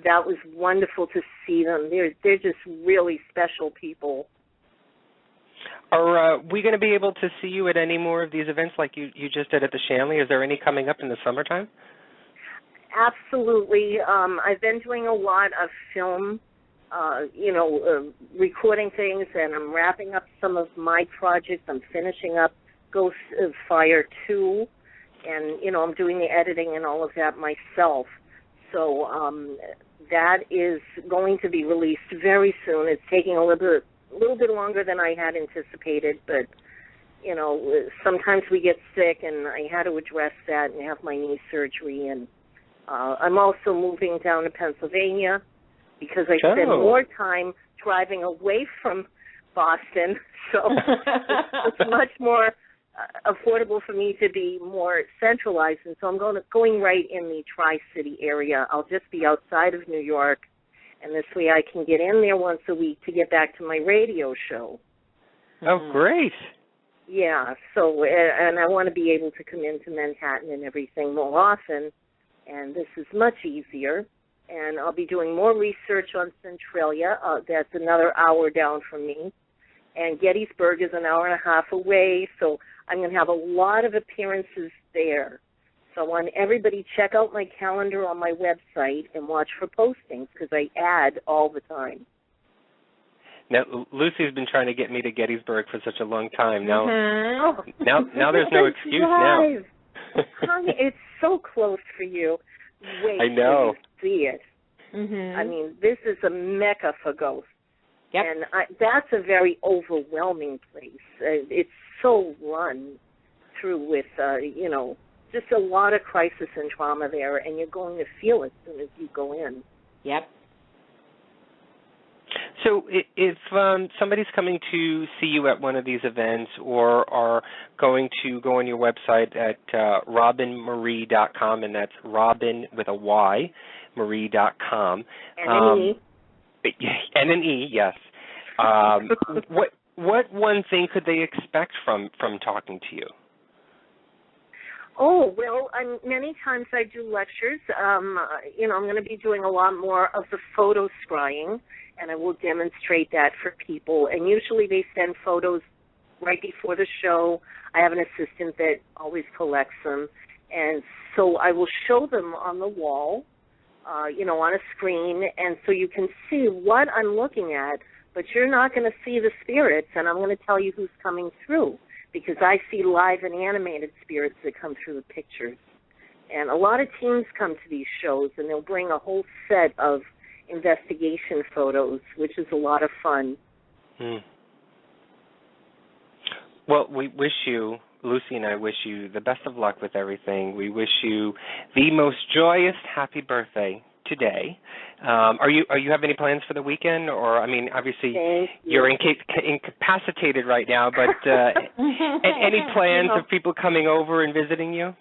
that was wonderful to see them. They're just really special people. Are we going to be able to see you at any more of these events like you just did at the Shanley? Is there any coming up in the summertime? Absolutely. I've been doing a lot of film, recording things, and I'm wrapping up some of my projects. I'm finishing up Ghost of Fire 2, and, I'm doing the editing and all of that myself. So that is going to be released very soon. It's taking a little bit longer than I had anticipated, but, sometimes we get sick, and I had to address that and have my knee surgery. And I'm also moving down to Pennsylvania because I spend more time driving away from Boston, so it's much more affordable for me to be more centralized, and so I'm going right in the Tri-City area. I'll just be outside of New York, and this way I can get in there once a week to get back to my radio show. Oh, great. Yeah, so, and I want to be able to come into Manhattan and everything more often, and this is much easier. And I'll be doing more research on Centralia. That's another hour down from me. And Gettysburg is an hour and a half away, so I'm going to have a lot of appearances there. So I want everybody check out my calendar on my website and watch for postings, because I add all the time. Now, Lucy's been trying to get me to Gettysburg for such a long time. Now, mm-hmm. now there's no excuse now. Honey, it's so close for you. Wait I know. till you see it. Mm-hmm. I mean, this is a mecca for ghosts. Yep. And that's a very overwhelming place. It's so run through with, just a lot of crisis and trauma there, and you're going to feel it as soon as you go in. Yep. So if somebody's coming to see you at one of these events or are going to go on your website at RobyneMarie.com, and that's Robyne with a Y, Marie.com. And an E. And an E, yes. What one thing could they expect from talking to you? Oh, well, many times I do lectures. I'm going to be doing a lot more of the photo scrying, and I will demonstrate that for people. And usually they send photos right before the show. I have an assistant that always collects them. And so I will show them on the wall, on a screen, and so you can see what I'm looking at, but you're not going to see the spirits, and I'm going to tell you who's coming through, because I see live and animated spirits that come through the pictures. And a lot of teams come to these shows, and they'll bring a whole set of investigation photos, which is a lot of fun. Well, we wish you, Lucy and I wish you the best of luck with everything. We wish you the most joyous happy birthday today. Are you have any plans for the weekend? Or, I mean, obviously you're incapacitated right now, but any plans of people coming over and visiting you?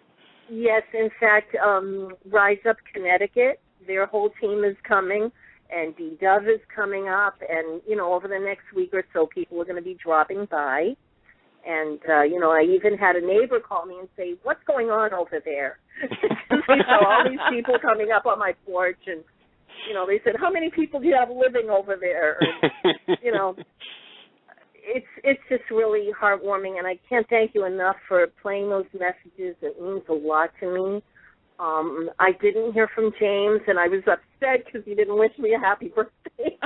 Yes, in fact, Rise Up Connecticut, their whole team is coming, and D-Dove is coming up, and, over the next week or so, people are going to be dropping by. And, I even had a neighbor call me and say, what's going on over there? They saw all these people coming up on my porch, and, they said, how many people do you have living over there? And, it's just really heartwarming, and I can't thank you enough for playing those messages. It means a lot to me. I didn't hear from James, and I was upset because he didn't wish me a happy birthday.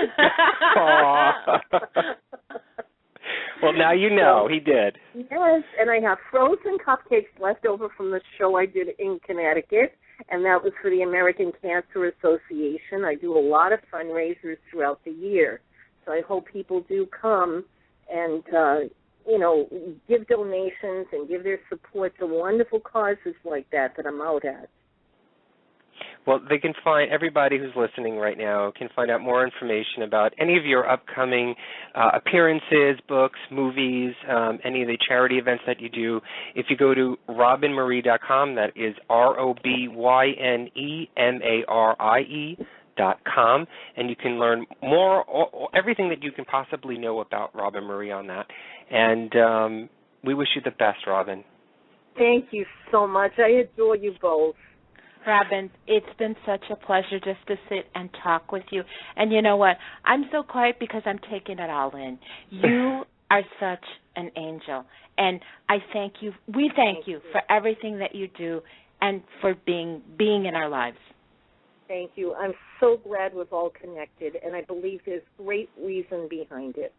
Well, now you know. He did. Yes, and I have frozen cupcakes left over from the show I did in Connecticut, and that was for the American Cancer Association. I do a lot of fundraisers throughout the year, so I hope people do come and, give donations and give their support to wonderful causes like that I'm out at. Well, they can find, everybody who's listening right now can find out more information about any of your upcoming appearances, books, movies, any of the charity events that you do. If you go to RobyneMarie.com, that is RobyneMarie.com, and you can learn more, everything that you can possibly know about Robyne Marie on that. And we wish you the best, Robyne. Thank you so much. I adore you both. Robyne, it's been such a pleasure just to sit and talk with you. And you know what? I'm so quiet because I'm taking it all in. You are such an angel. And I thank you. We thank you for everything that you do and for being in our lives. Thank you. I'm so glad we've all connected, and I believe there's great reason behind it.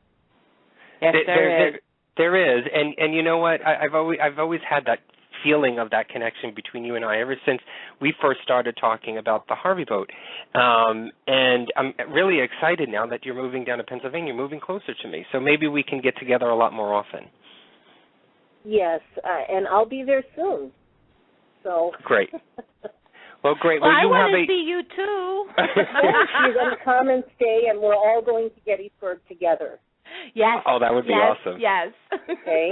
Yes, there is. There is. And you know what? I've always had that feeling of that connection between you and I ever since we first started talking about the Harvey boat. And I'm really excited now that you're moving down to Pennsylvania, you're moving closer to me. So maybe we can get together a lot more often. Yes, and I'll be there soon. So great. Well, great. Well, I you want have to see you too. You're going to come and stay, and we're all going to Gettysburg together. Yes. Oh, that would be awesome. Yes. Okay.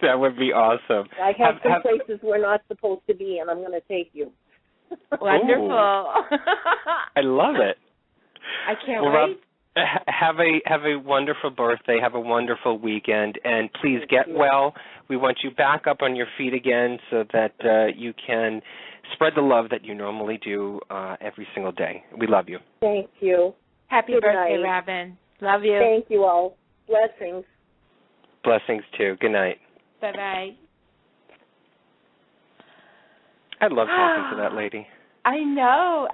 That would be awesome. I have some places we're not supposed to be, and I'm going to take you. Wonderful. I love it. I can't wait. Rob, have a wonderful birthday. Have a wonderful weekend, and please get well. We want you back up on your feet again so that you can spread the love that you normally do every single day. We love you. Thank you. Happy Good birthday, night. Robyne. Love you. Thank you all. Blessings. Blessings too. Good night. Bye-bye. I love talking to that lady. I know.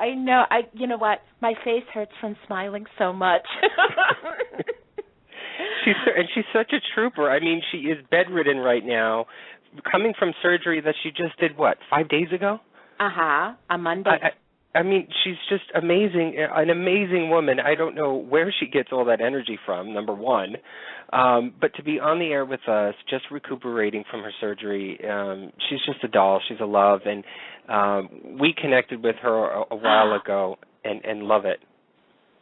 You know what? My face hurts from smiling so much. She's such a trooper. I mean, she is bedridden right now, coming from surgery that she just did, 5 days ago? On Monday. I mean, she's just amazing, an amazing woman. I don't know where she gets all that energy from, number one. But to be on the air with us, just recuperating from her surgery, she's just a doll. She's a love. And we connected with her a while ago and love it.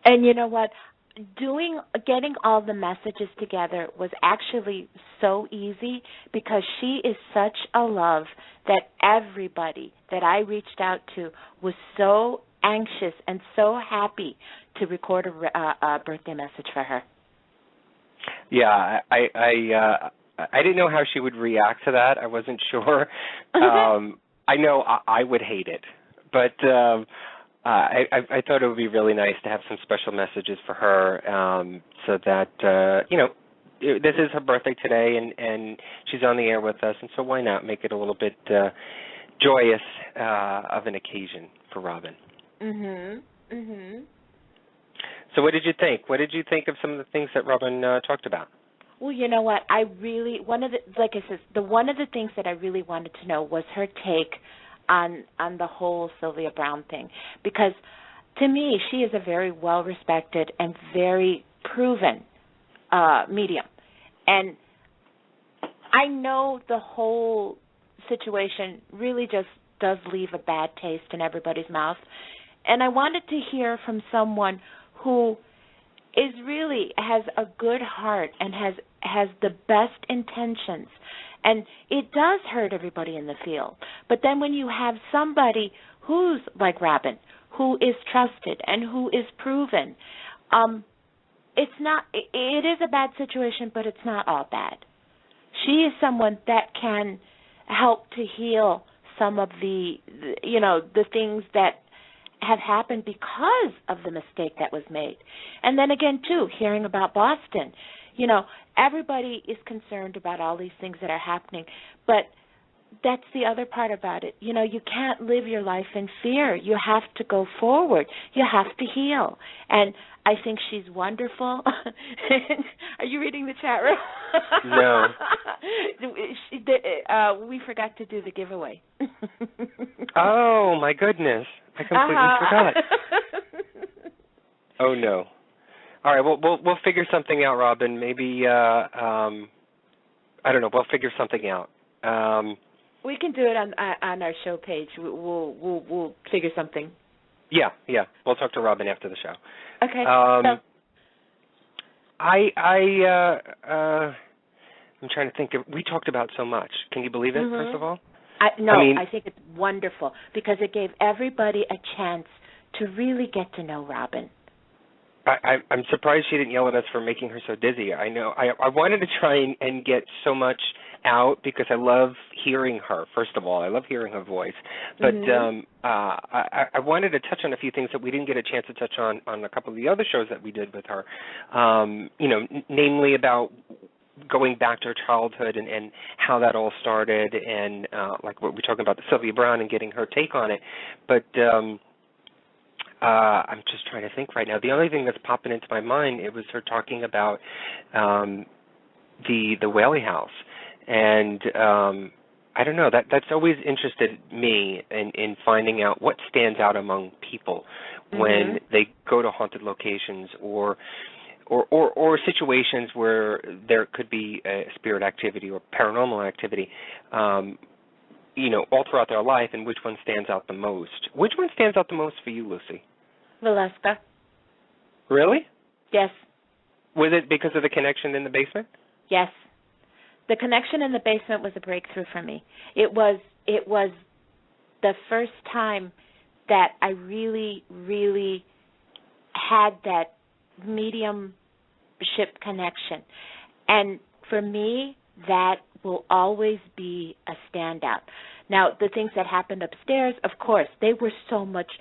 And you know what? Getting all the messages together was actually so easy because she is such a love that everybody that I reached out to was so anxious and so happy to record a birthday message for her. Yeah, I didn't know how she would react to that. I wasn't sure. I know I would hate it, but I thought it would be really nice to have some special messages for her, so that this is her birthday today, and she's on the air with us, and so why not make it a little bit joyous of an occasion for Robyne? So what did you think? What did you think of some of the things that Robyne talked about? Well, you know what? One of the things that I really wanted to know was her take on the whole Sylvia Browne thing, because to me she is a very well respected and very proven medium, and I know the whole situation really just does leave a bad taste in everybody's mouth, and I wanted to hear from someone who is really has a good heart and has the best intentions. And it does hurt everybody in the field. But then when you have somebody who's like Robyne, who is trusted and who is proven, it is a bad situation, but it's not all bad. She is someone that can help to heal some of the things that have happened because of the mistake that was made. And then again, too, hearing about Boston, everybody is concerned about all these things that are happening, but that's the other part about it. You can't live your life in fear. You have to go forward. You have to heal. And I think she's wonderful. Are you reading the chat room? No. We forgot to do the giveaway. Oh, my goodness. I completely forgot. Oh, no. All right, we'll figure something out, Robyne. Maybe I don't know. We'll figure something out. We can do it on our show page. We'll figure something. Yeah. We'll talk to Robyne after the show. Okay. I'm trying to think. We talked about so much. Can you believe it? First of all. I think it's wonderful because it gave everybody a chance to really get to know Robyne. I'm surprised she didn't yell at us for making her so dizzy. I know. I wanted to try and get so much out because I love hearing her. First of all, I love hearing her voice. But I wanted to touch on a few things that we didn't get a chance to touch on a couple of the other shows that we did with her. Namely about going back to her childhood and how that all started, and like what we're talking about, the Sylvia Browne and getting her take on it. But I'm just trying to think right now. The only thing that's popping into my mind, it was her talking about the Whaley House. And I don't know, that's always interested me in finding out what stands out among people when they go to haunted locations or situations where there could be spirit activity or paranormal activity. all throughout their life, and which one stands out the most. Which one stands out the most for you, Lucy? Valeska. Really? Yes. Was it because of the connection in the basement? Yes. The connection in the basement was a breakthrough for me. It was the first time that I really, really had that mediumship connection. And for me, that will always be a standout. Now, the things that happened upstairs, of course, they were so much,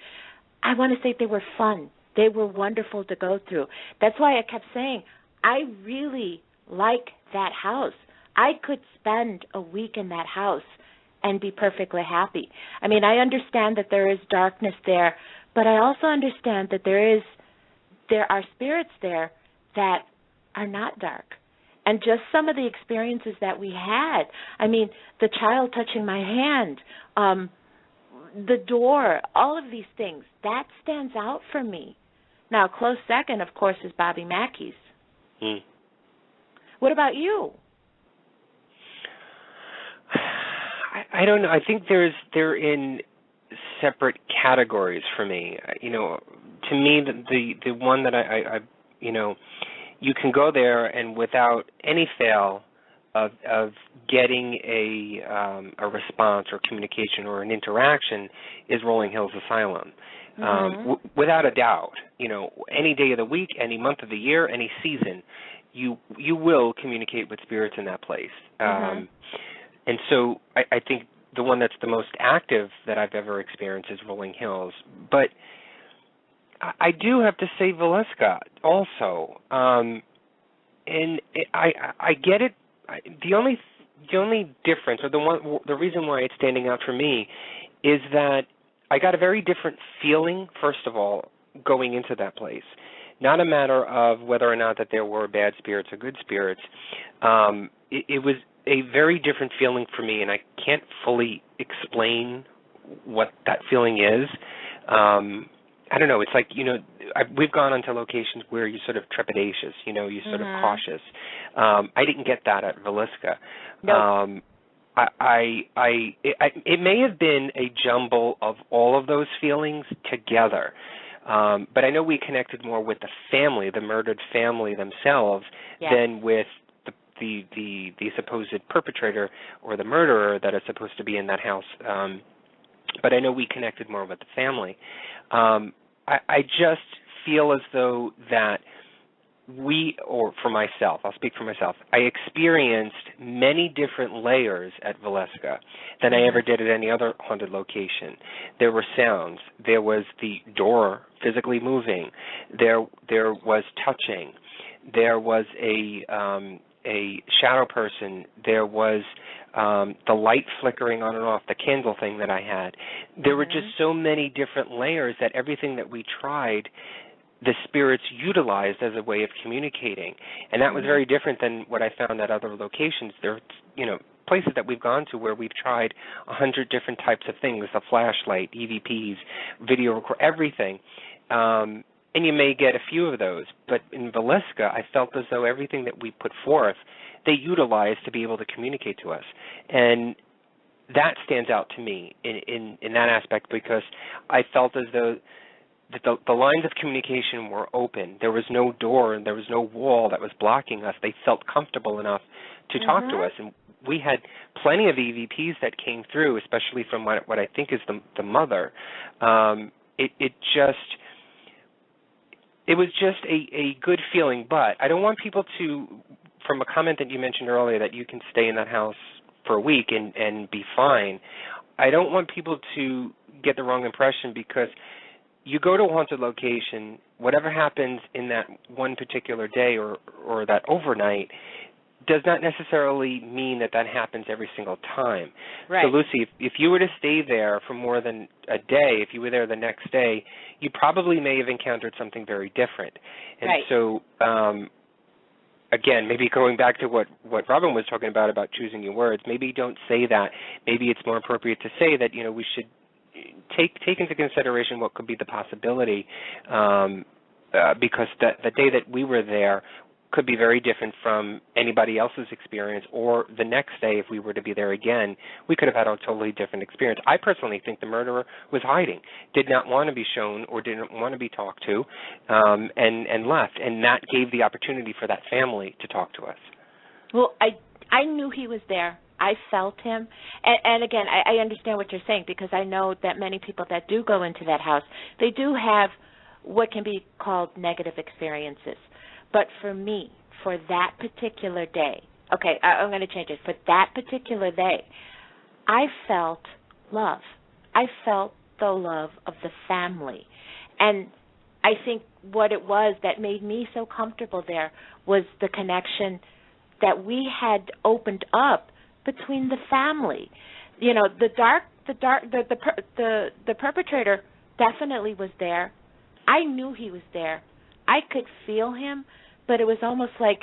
I want to say they were fun. They were wonderful to go through. That's why I kept saying, I really like that house. I could spend a week in that house and be perfectly happy. I mean, I understand that there is darkness there, but I also understand that there are spirits there that are not dark. And just some of the experiences that we had, I mean, the child touching my hand, the door, all of these things, that stands out for me. Now, a close second, of course, is Bobby Mackey's. What about you? I don't know. I think they're in separate categories for me. To me, the one that I you can go there and without any fail of getting a response or communication or an interaction is Rolling Hills Asylum. Without a doubt, any day of the week, any month of the year, any season, you will communicate with spirits in that place. And so I think the one that's the most active that I've ever experienced is Rolling Hills. But I do have to say Valeska also. And I get it. The only difference, or the reason why it's standing out for me, is that I got a very different feeling, first of all, going into that place. Not a matter of whether or not that there were bad spirits or good spirits. It was a very different feeling for me, and I can't fully explain what that feeling is. I don't know. It's like, we've gone onto locations where you're sort of trepidatious, you're sort of cautious. I didn't get that at Valeska. Nope. It may have been a jumble of all of those feelings together. But I know we connected more with the family, the murdered family themselves, than with the supposed perpetrator or the murderer that is supposed to be in that house. But I know we connected more with the family. I just feel as though that or for myself, I'll speak for myself, I experienced many different layers at Valeska than I ever did at any other haunted location. There were sounds. There was the door physically moving. There was touching. There was a shadow person. There was the light flickering on and off, the candle thing that I had. There were just so many different layers that everything that we tried, the spirits utilized as a way of communicating. And that was very different than what I found at other locations. There are, places that we've gone to where we've tried 100 different types of things, a flashlight, EVPs, video record, everything. And you may get a few of those. But in Valeska, I felt as though everything that we put forth, they utilized to be able to communicate to us. And that stands out to me in that aspect, because I felt as though the lines of communication were open. There was no door and there was no wall that was blocking us. They felt comfortable enough to talk to us. And we had plenty of EVPs that came through, especially from what I think is the mother. It was just a good feeling. But I don't want people to, from a comment that you mentioned earlier, that you can stay in that house for a week and be fine, I don't want people to get the wrong impression, because you go to a haunted location, whatever happens in that one particular day or that overnight does not necessarily mean that happens every single time. Right. So, Lucy, if you were to stay there for more than a day, if you were there the next day, you probably may have encountered something very different. And so, again, maybe going back to what Robyne was talking about choosing your words, maybe don't say that. Maybe it's more appropriate to say that, we should take into consideration what could be the possibility, because the day that we were there, could be very different from anybody else's experience, or the next day, if we were to be there again, we could have had a totally different experience. I personally think the murderer was hiding, did not want to be shown or didn't want to be talked to, and left, and that gave the opportunity for that family to talk to us. Well, I knew he was there. I felt him. And again, I understand what you're saying, because I know that many people that do go into that house, they do have what can be called negative experiences. But for me, for that particular day, okay, I'm going to change it. For that particular day, I felt love. I felt the love of the family. And I think what it was that made me so comfortable there was the connection that we had opened up between the family. You know, the perpetrator definitely was there. I knew he was there. I could feel him, but it was almost like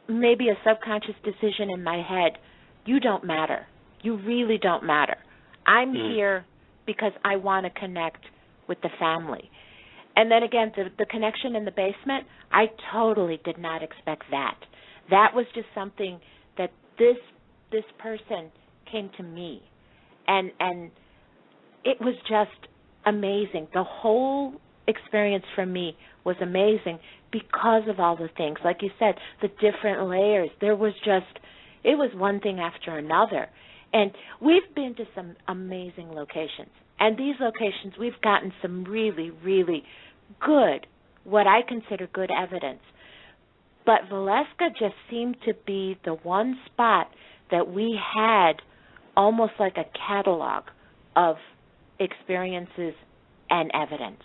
maybe a subconscious decision in my head. You don't matter. You really don't matter. I'm here because I want to connect with the family. And then again, the connection in the basement, I totally did not expect that. That was just something that this person came to me. And it was just amazing. The whole experience for me was amazing because of all the things. Like you said, the different layers. It was one thing after another. And we've been to some amazing locations. And these locations, we've gotten some really, really good, what I consider good evidence. But Valeska just seemed to be the one spot that we had almost like a catalog of experiences and evidence.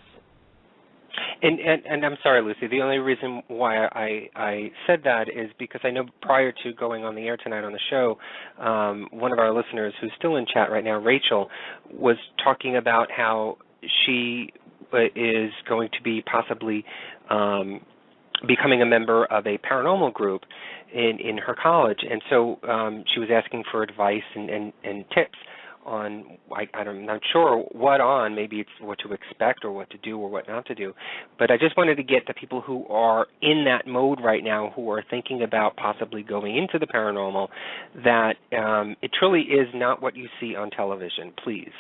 And I'm sorry, Lucy, the only reason why I said that is because I know prior to going on the air tonight on the show, one of our listeners who's still in chat right now, Rachel, was talking about how she is going to be possibly becoming a member of a paranormal group in her college. And so she was asking for advice and tips on, I'm not sure what on, maybe it's what to expect or what to do or what not to do. But I just wanted to get the people who are in that mode right now, who are thinking about possibly going into the paranormal, that it truly is not what you see on television, please.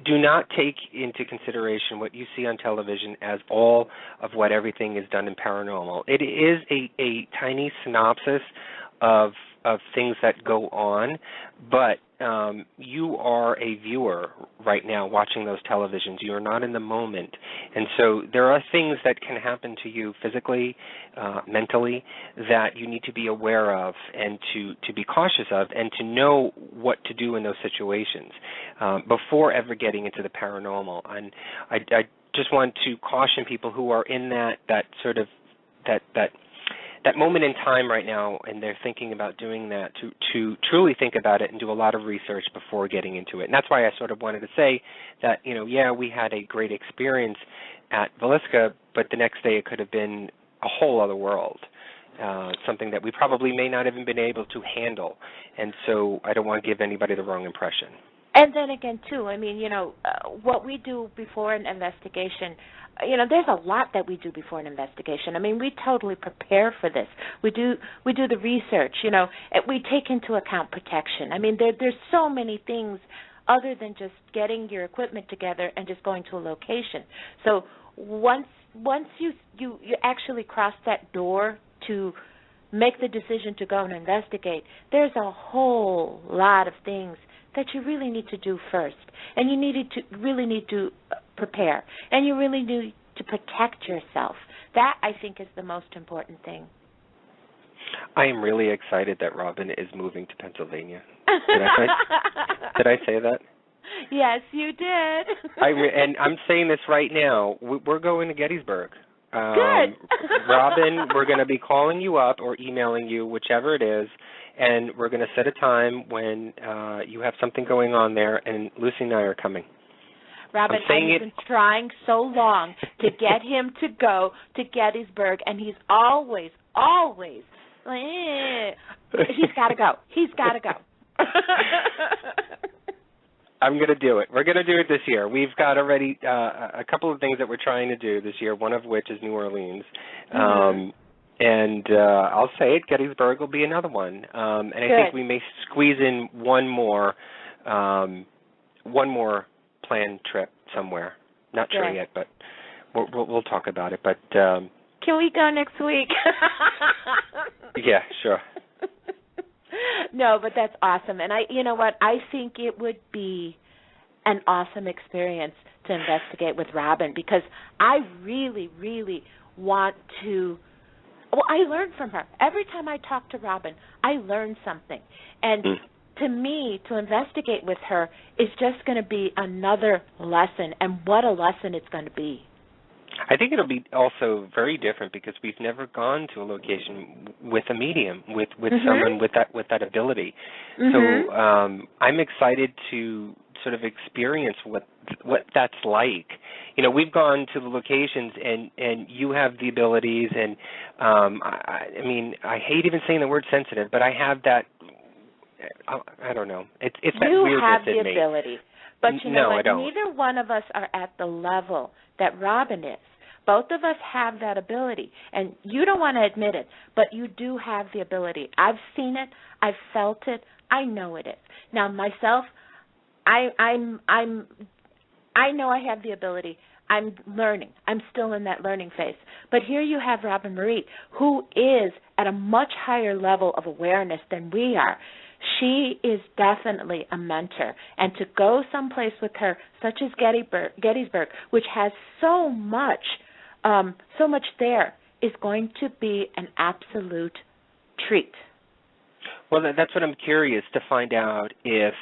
Do not take into consideration what you see on television as all of what everything is done in paranormal. It is a tiny synopsis of things that go on, but you are a viewer right now watching those televisions. You are not in the moment. And so there are things that can happen to you physically, mentally, that you need to be aware of and to be cautious of and to know what to do in those situations before ever getting into the paranormal. And I just want to caution people who are in that sort of that moment in time right now, and they're thinking about doing that, to truly think about it and do a lot of research before getting into it. And that's why I sort of wanted to say that, we had a great experience at Valeska, but the next day it could have been a whole other world, something that we probably may not even been able to handle. And so I don't want to give anybody the wrong impression. And then again, too, what we do before an investigation, there's a lot that we do before an investigation. We totally prepare for this. We do the research, and we take into account protection. There's so many things other than just getting your equipment together and just going to a location. So once you actually cross that door to make the decision to go and investigate, there's a whole lot of things that you really need to do first, and you really need to prepare, and you really need to protect yourself. That, I think, is the most important thing. I am really excited that Robyne is moving to Pennsylvania. Did I say that? Yes, you did. And I'm saying this right now. We're going to Gettysburg. Good. Robyne, we're going to be calling you up or emailing you, whichever it is, and we're going to set a time when you have something going on there, and Lucy and I are coming. Robyne, I've been trying so long to get him to go to Gettysburg, and he's always, he's got to go. He's got to go. I'm going to do it. We're going to do it this year. We've got already a couple of things that we're trying to do this year, one of which is New Orleans. And I'll say it, Gettysburg will be another one. And I think we may squeeze in one more planned trip somewhere. Not sure yet, but we'll talk about it. But can we go next week? Yeah, sure. No, but that's awesome. And you know what? I think it would be an awesome experience to investigate with Robyne, because I really, really want to. Well, I learn from her. Every time I talk to Robyne, I learn something. And to me, to investigate with her is just going to be another lesson, and what a lesson it's going to be. I think it'll be also very different because we've never gone to a location with a medium, with someone with that ability. So I'm excited to sort of experience what that's like. You know, we've gone to the locations and you have the abilities, and I mean, I hate even saying the word sensitive, but I have that. I don't know. It's that weirdness in me. You have the ability, but you know what? I don't. Neither one of us are at the level that Robyne is. Both of us have that ability, and you don't want to admit it, but you do have the ability. I've seen it, I've felt it, I know it is. Now myself, I know I have the ability. I'm learning. I'm still in that learning phase. But here you have Robyne Marie, who is at a much higher level of awareness than we are. She is definitely a mentor. And to go someplace with her, such as Gettysburg, which has so much there, is going to be an absolute treat. Well, that's what I'm curious to find out, if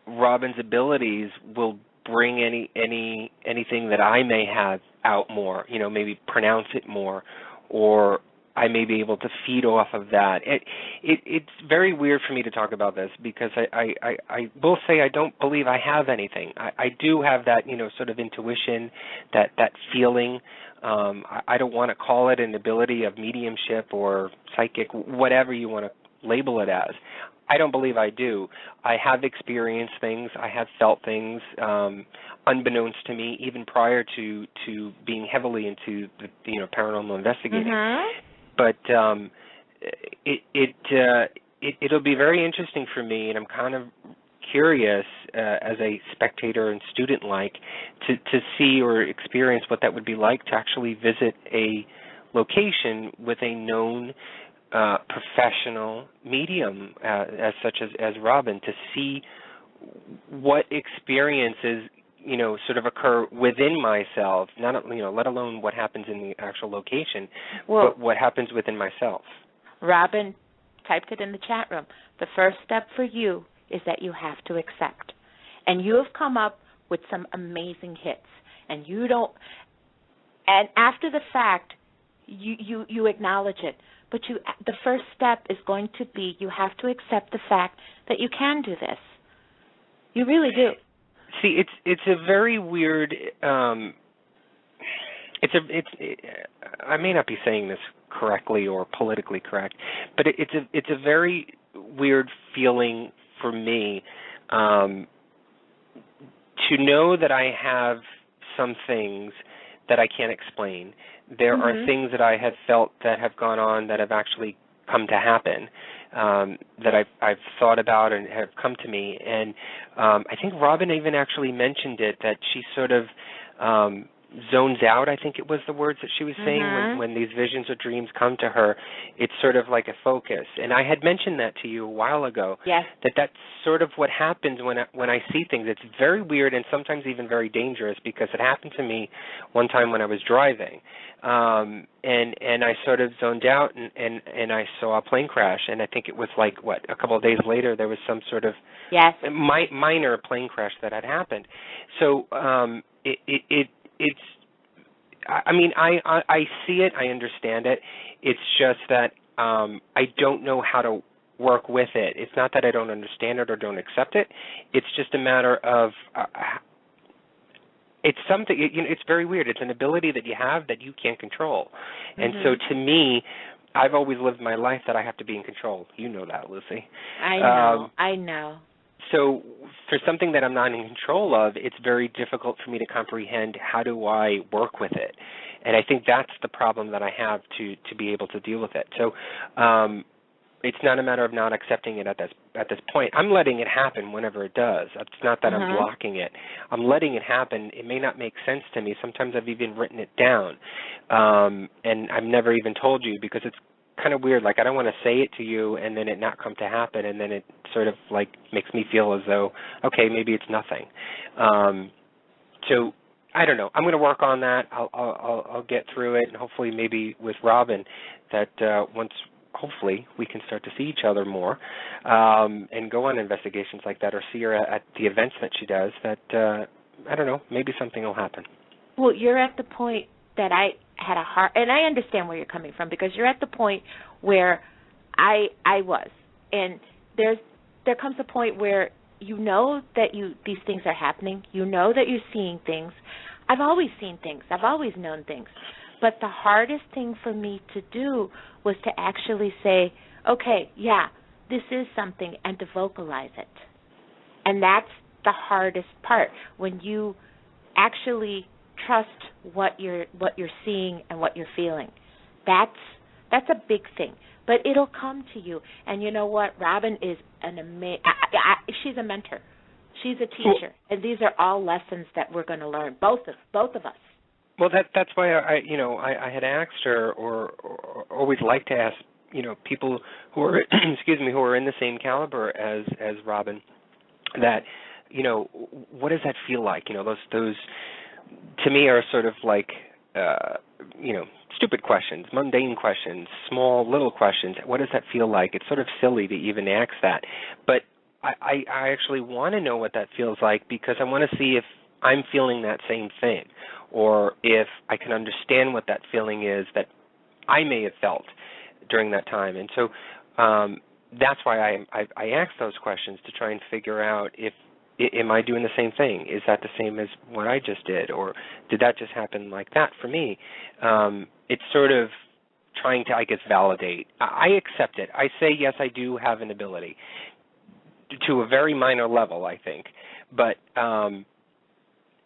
Robyne's abilities will bring anything that I may have out more, you know, maybe pronounce it more, or I may be able to feed off of that. It's very weird for me to talk about this because I will say I don't believe I have anything. I do have that, you know, sort of intuition, that feeling. I don't want to call it an ability of mediumship or psychic, whatever you want to label it as. I don't believe I do. I have experienced things. I have felt things unbeknownst to me, even prior to being heavily into the paranormal investigating. But it'll be very interesting for me, and I'm kind of curious as a spectator and student to see or experience what that would be like to actually visit a location with a known professional medium as such as Robyne, to see what experiences sort of occur within myself, not let alone what happens in the actual location, but what happens within myself. Robyne typed it in the chat room. The first step for you is that you have to accept, and you have come up with some amazing hits, and and after the fact, you acknowledge it. But the first step is going to be you have to accept the fact that you can do this. You really do. See, it's a very weird. I may not be saying this correctly or politically correct, but it's a very weird feeling for me to know that I have some things that I can't explain. There are things that I have felt that have gone on that have actually come to happen, that I've thought about and have come to me. And I think Robyne even actually mentioned it, that she sort of zones out, I think it was the words that she was saying, when these visions or dreams come to her. It's sort of like a focus. And I had mentioned that to you a while ago, that's sort of what happens when I see things. It's very weird and sometimes even very dangerous, because it happened to me one time when I was driving. And I sort of zoned out and I saw a plane crash, and I think it was like, a couple of days later there was some sort of minor plane crash that had happened. So it's I mean, I see it, I understand it. It's just that I don't know how to work with it. It's not that I don't understand it or don't accept it. It's just a matter of it's something, it's very weird. It's an ability that you have that you can't control. And so to me, I've always lived my life that I have to be in control. You know that, Lucy. I know. So for something that I'm not in control of, it's very difficult for me to comprehend how do I work with it. And I think that's the problem that I have to be able to deal with it. So it's not a matter of not accepting it at this point. I'm letting it happen whenever it does. It's not that I'm blocking it. I'm letting it happen. It may not make sense to me. Sometimes I've even written it down, and I've never even told you because it's kind of weird. Like I don't want to say it to you and then it not come to happen, and then it sort of like makes me feel as though, okay, maybe it's nothing. So I don't know. I'm going to work on that. I'll get through it, and hopefully maybe with Robyne that once hopefully we can start to see each other more and go on investigations like that or see her at the events that she does, that, I don't know, maybe something will happen. Well, you're at the point that I had a hard, and I understand where you're coming from, because you're at the point where I was. And there comes a point where you know that these things are happening. You know that you're seeing things. I've always seen things. I've always known things. But the hardest thing for me to do was to actually say, okay, yeah, this is something, and to vocalize it. And that's the hardest part, when you actually trust what you're seeing and what you're feeling. That's a big thing. But it'll come to you. And you know what? Robyne is an amazing, she's a mentor. She's a teacher. And these are all lessons that we're going to learn, both of us. Well, that's why I had asked her, or always like to ask, people who are who are in the same caliber as Robyne, that, what does that feel like? Those to me are sort of like, stupid questions, mundane questions, small little questions. What does that feel like? It's sort of silly to even ask that, but I actually want to know what that feels like, because I want to see if I'm feeling that same thing, or if I can understand what that feeling is that I may have felt during that time. And so that's why I ask those questions, to try and figure out if, am I doing the same thing? Is that the same as what I just did, or did that just happen like that for me? It's sort of trying to, I guess, validate. I accept it. I say, yes, I do have an ability, to a very minor level, I think. But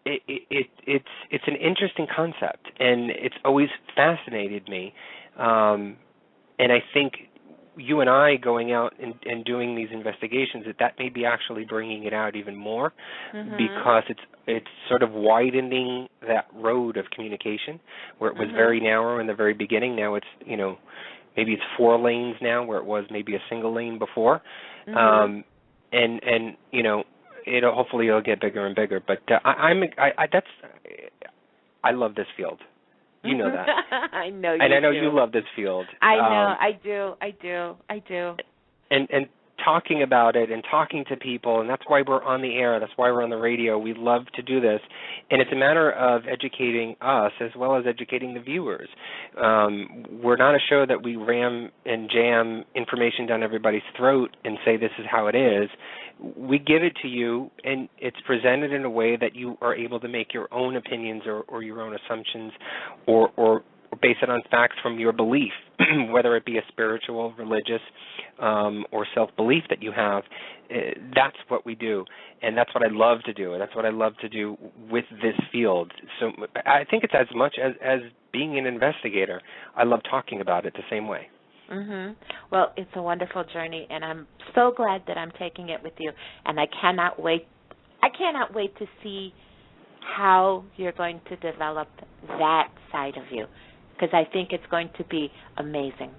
it's an interesting concept, and it's always fascinated me. And I think you and I going out and doing these investigations, that may be actually bringing it out even more, because it's sort of widening that road of communication, where it was very narrow in the very beginning. Now it's, maybe it's 4 lanes now, where it was maybe a single lane before. And hopefully it'll get bigger and bigger. But I love this field. You know that. I know you do. And I know you love this field. I know, I do. And talking about it and talking to people, and that's why we're on the air, that's why we're on the radio. We love to do this. And it's a matter of educating us as well as educating the viewers. We're not a show that we ram and jam information down everybody's throat and say this is how it is. We give it to you, and it's presented in a way that you are able to make your own opinions or your own assumptions, or base it on facts from your belief, whether it be a spiritual, religious, or self-belief that you have. That's what we do, and that's what I love to do. That's what I love to do with this field. So I think it's as much as being an investigator. I love talking about it the same way. Well, it's a wonderful journey, and I'm so glad that I'm taking it with you, and I cannot wait to see how you're going to develop that side of you, because I think it's going to be amazing.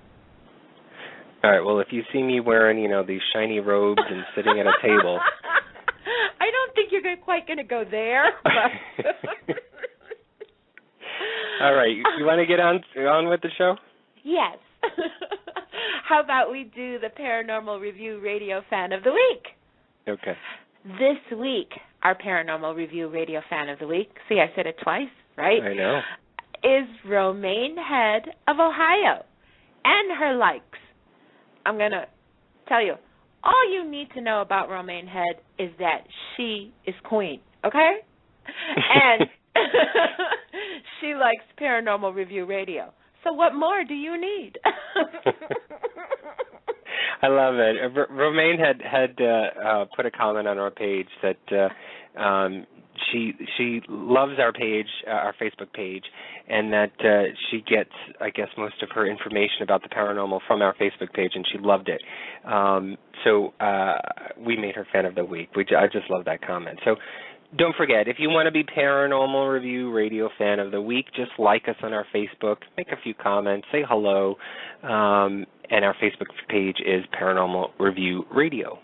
All right, well, if you see me wearing, these shiny robes and sitting at a table. I don't think you're quite going to go there. But All right, you want to get on with the show? Yes. How about we do the Paranormal Review Radio Fan of the Week? Okay. This week, our Paranormal Review Radio Fan of the Week, see, I said it twice, right? I know. Is Robyne Head of Ohio, and her likes. I'm going to tell you, all you need to know about Robyne Head is that she is queen, okay? And she likes Paranormal Review Radio. So what more do you need? I love it. Robyne had put a comment on our page that she loves our page, our Facebook page, and that she gets, I guess, most of her information about the paranormal from our Facebook page, and she loved it. So we made her fan of the week. I just love that comment. So don't forget, if you want to be Paranormal Review Radio Fan of the Week, just like us on our Facebook, make a few comments, say hello, and our Facebook page is Paranormal Review Radio.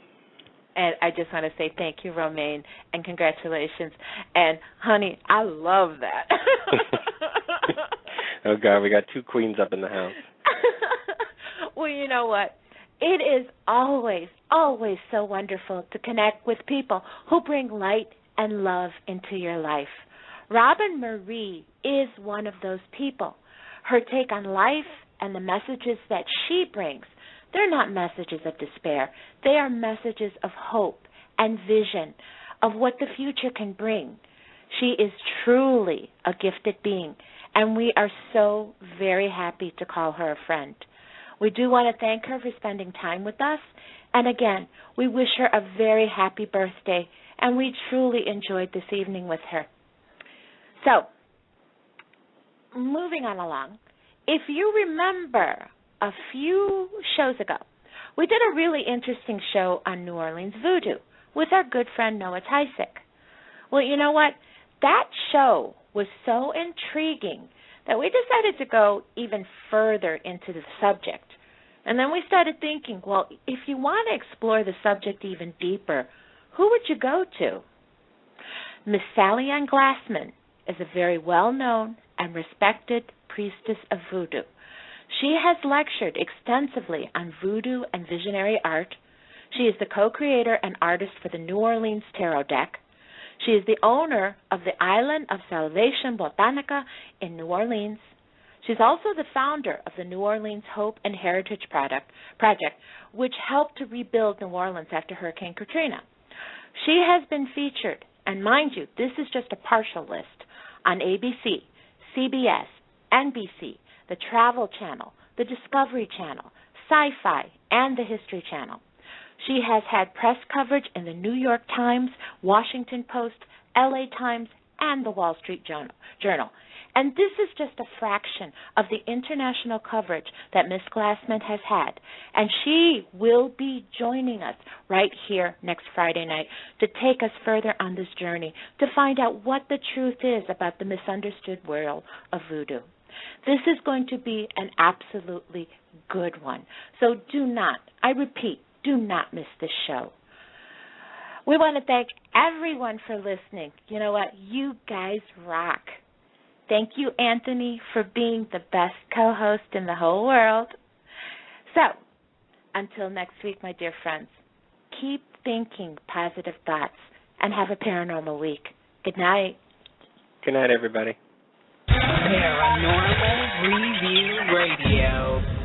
And I just want to say thank you, Romaine, and congratulations. And, honey, I love that. Oh, God, we got two queens up in the house. Well, you know what? It is always, always so wonderful to connect with people who bring light and love into your life. Robyne Marie is one of those people. Her take on life and the messages that she brings, they're not messages of despair. They are messages of hope and vision of what the future can bring. She is truly a gifted being, and we are so very happy to call her a friend. We do want to thank her for spending time with us, and again, we wish her a very happy birthday, and we truly enjoyed this evening with her. So, moving on along, if you remember a few shows ago, we did a really interesting show on New Orleans voodoo with our good friend Noah Tysick. Well, you know what? That show was so intriguing that we decided to go even further into the subject. And then we started thinking, well, if you want to explore the subject even deeper, who would you go to? Miss Sally Ann Glassman is a very well-known and respected priestess of voodoo. She has lectured extensively on voodoo and visionary art. She is the co-creator and artist for the New Orleans Tarot Deck. She is the owner of the Island of Salvation Botanica in New Orleans. She's also the founder of the New Orleans Hope and Heritage Project, which helped to rebuild New Orleans after Hurricane Katrina. She has been featured, and mind you, this is just a partial list, on ABC, CBS, NBC, the Travel Channel, the Discovery Channel, Sci-Fi, and the History Channel. She has had press coverage in the New York Times, Washington Post, LA Times, and the Wall Street Journal. And this is just a fraction of the international coverage that Miss Glassman has had. And she will be joining us right here next Friday night to take us further on this journey to find out what the truth is about the misunderstood world of voodoo. This is going to be an absolutely good one. So do not, I repeat, do not miss this show. We want to thank everyone for listening. You know what? You guys rock. Thank you, Anthony, for being the best co-host in the whole world. So, until next week, my dear friends, keep thinking positive thoughts and have a paranormal week. Good night. Good night, everybody. Paranormal Review Radio.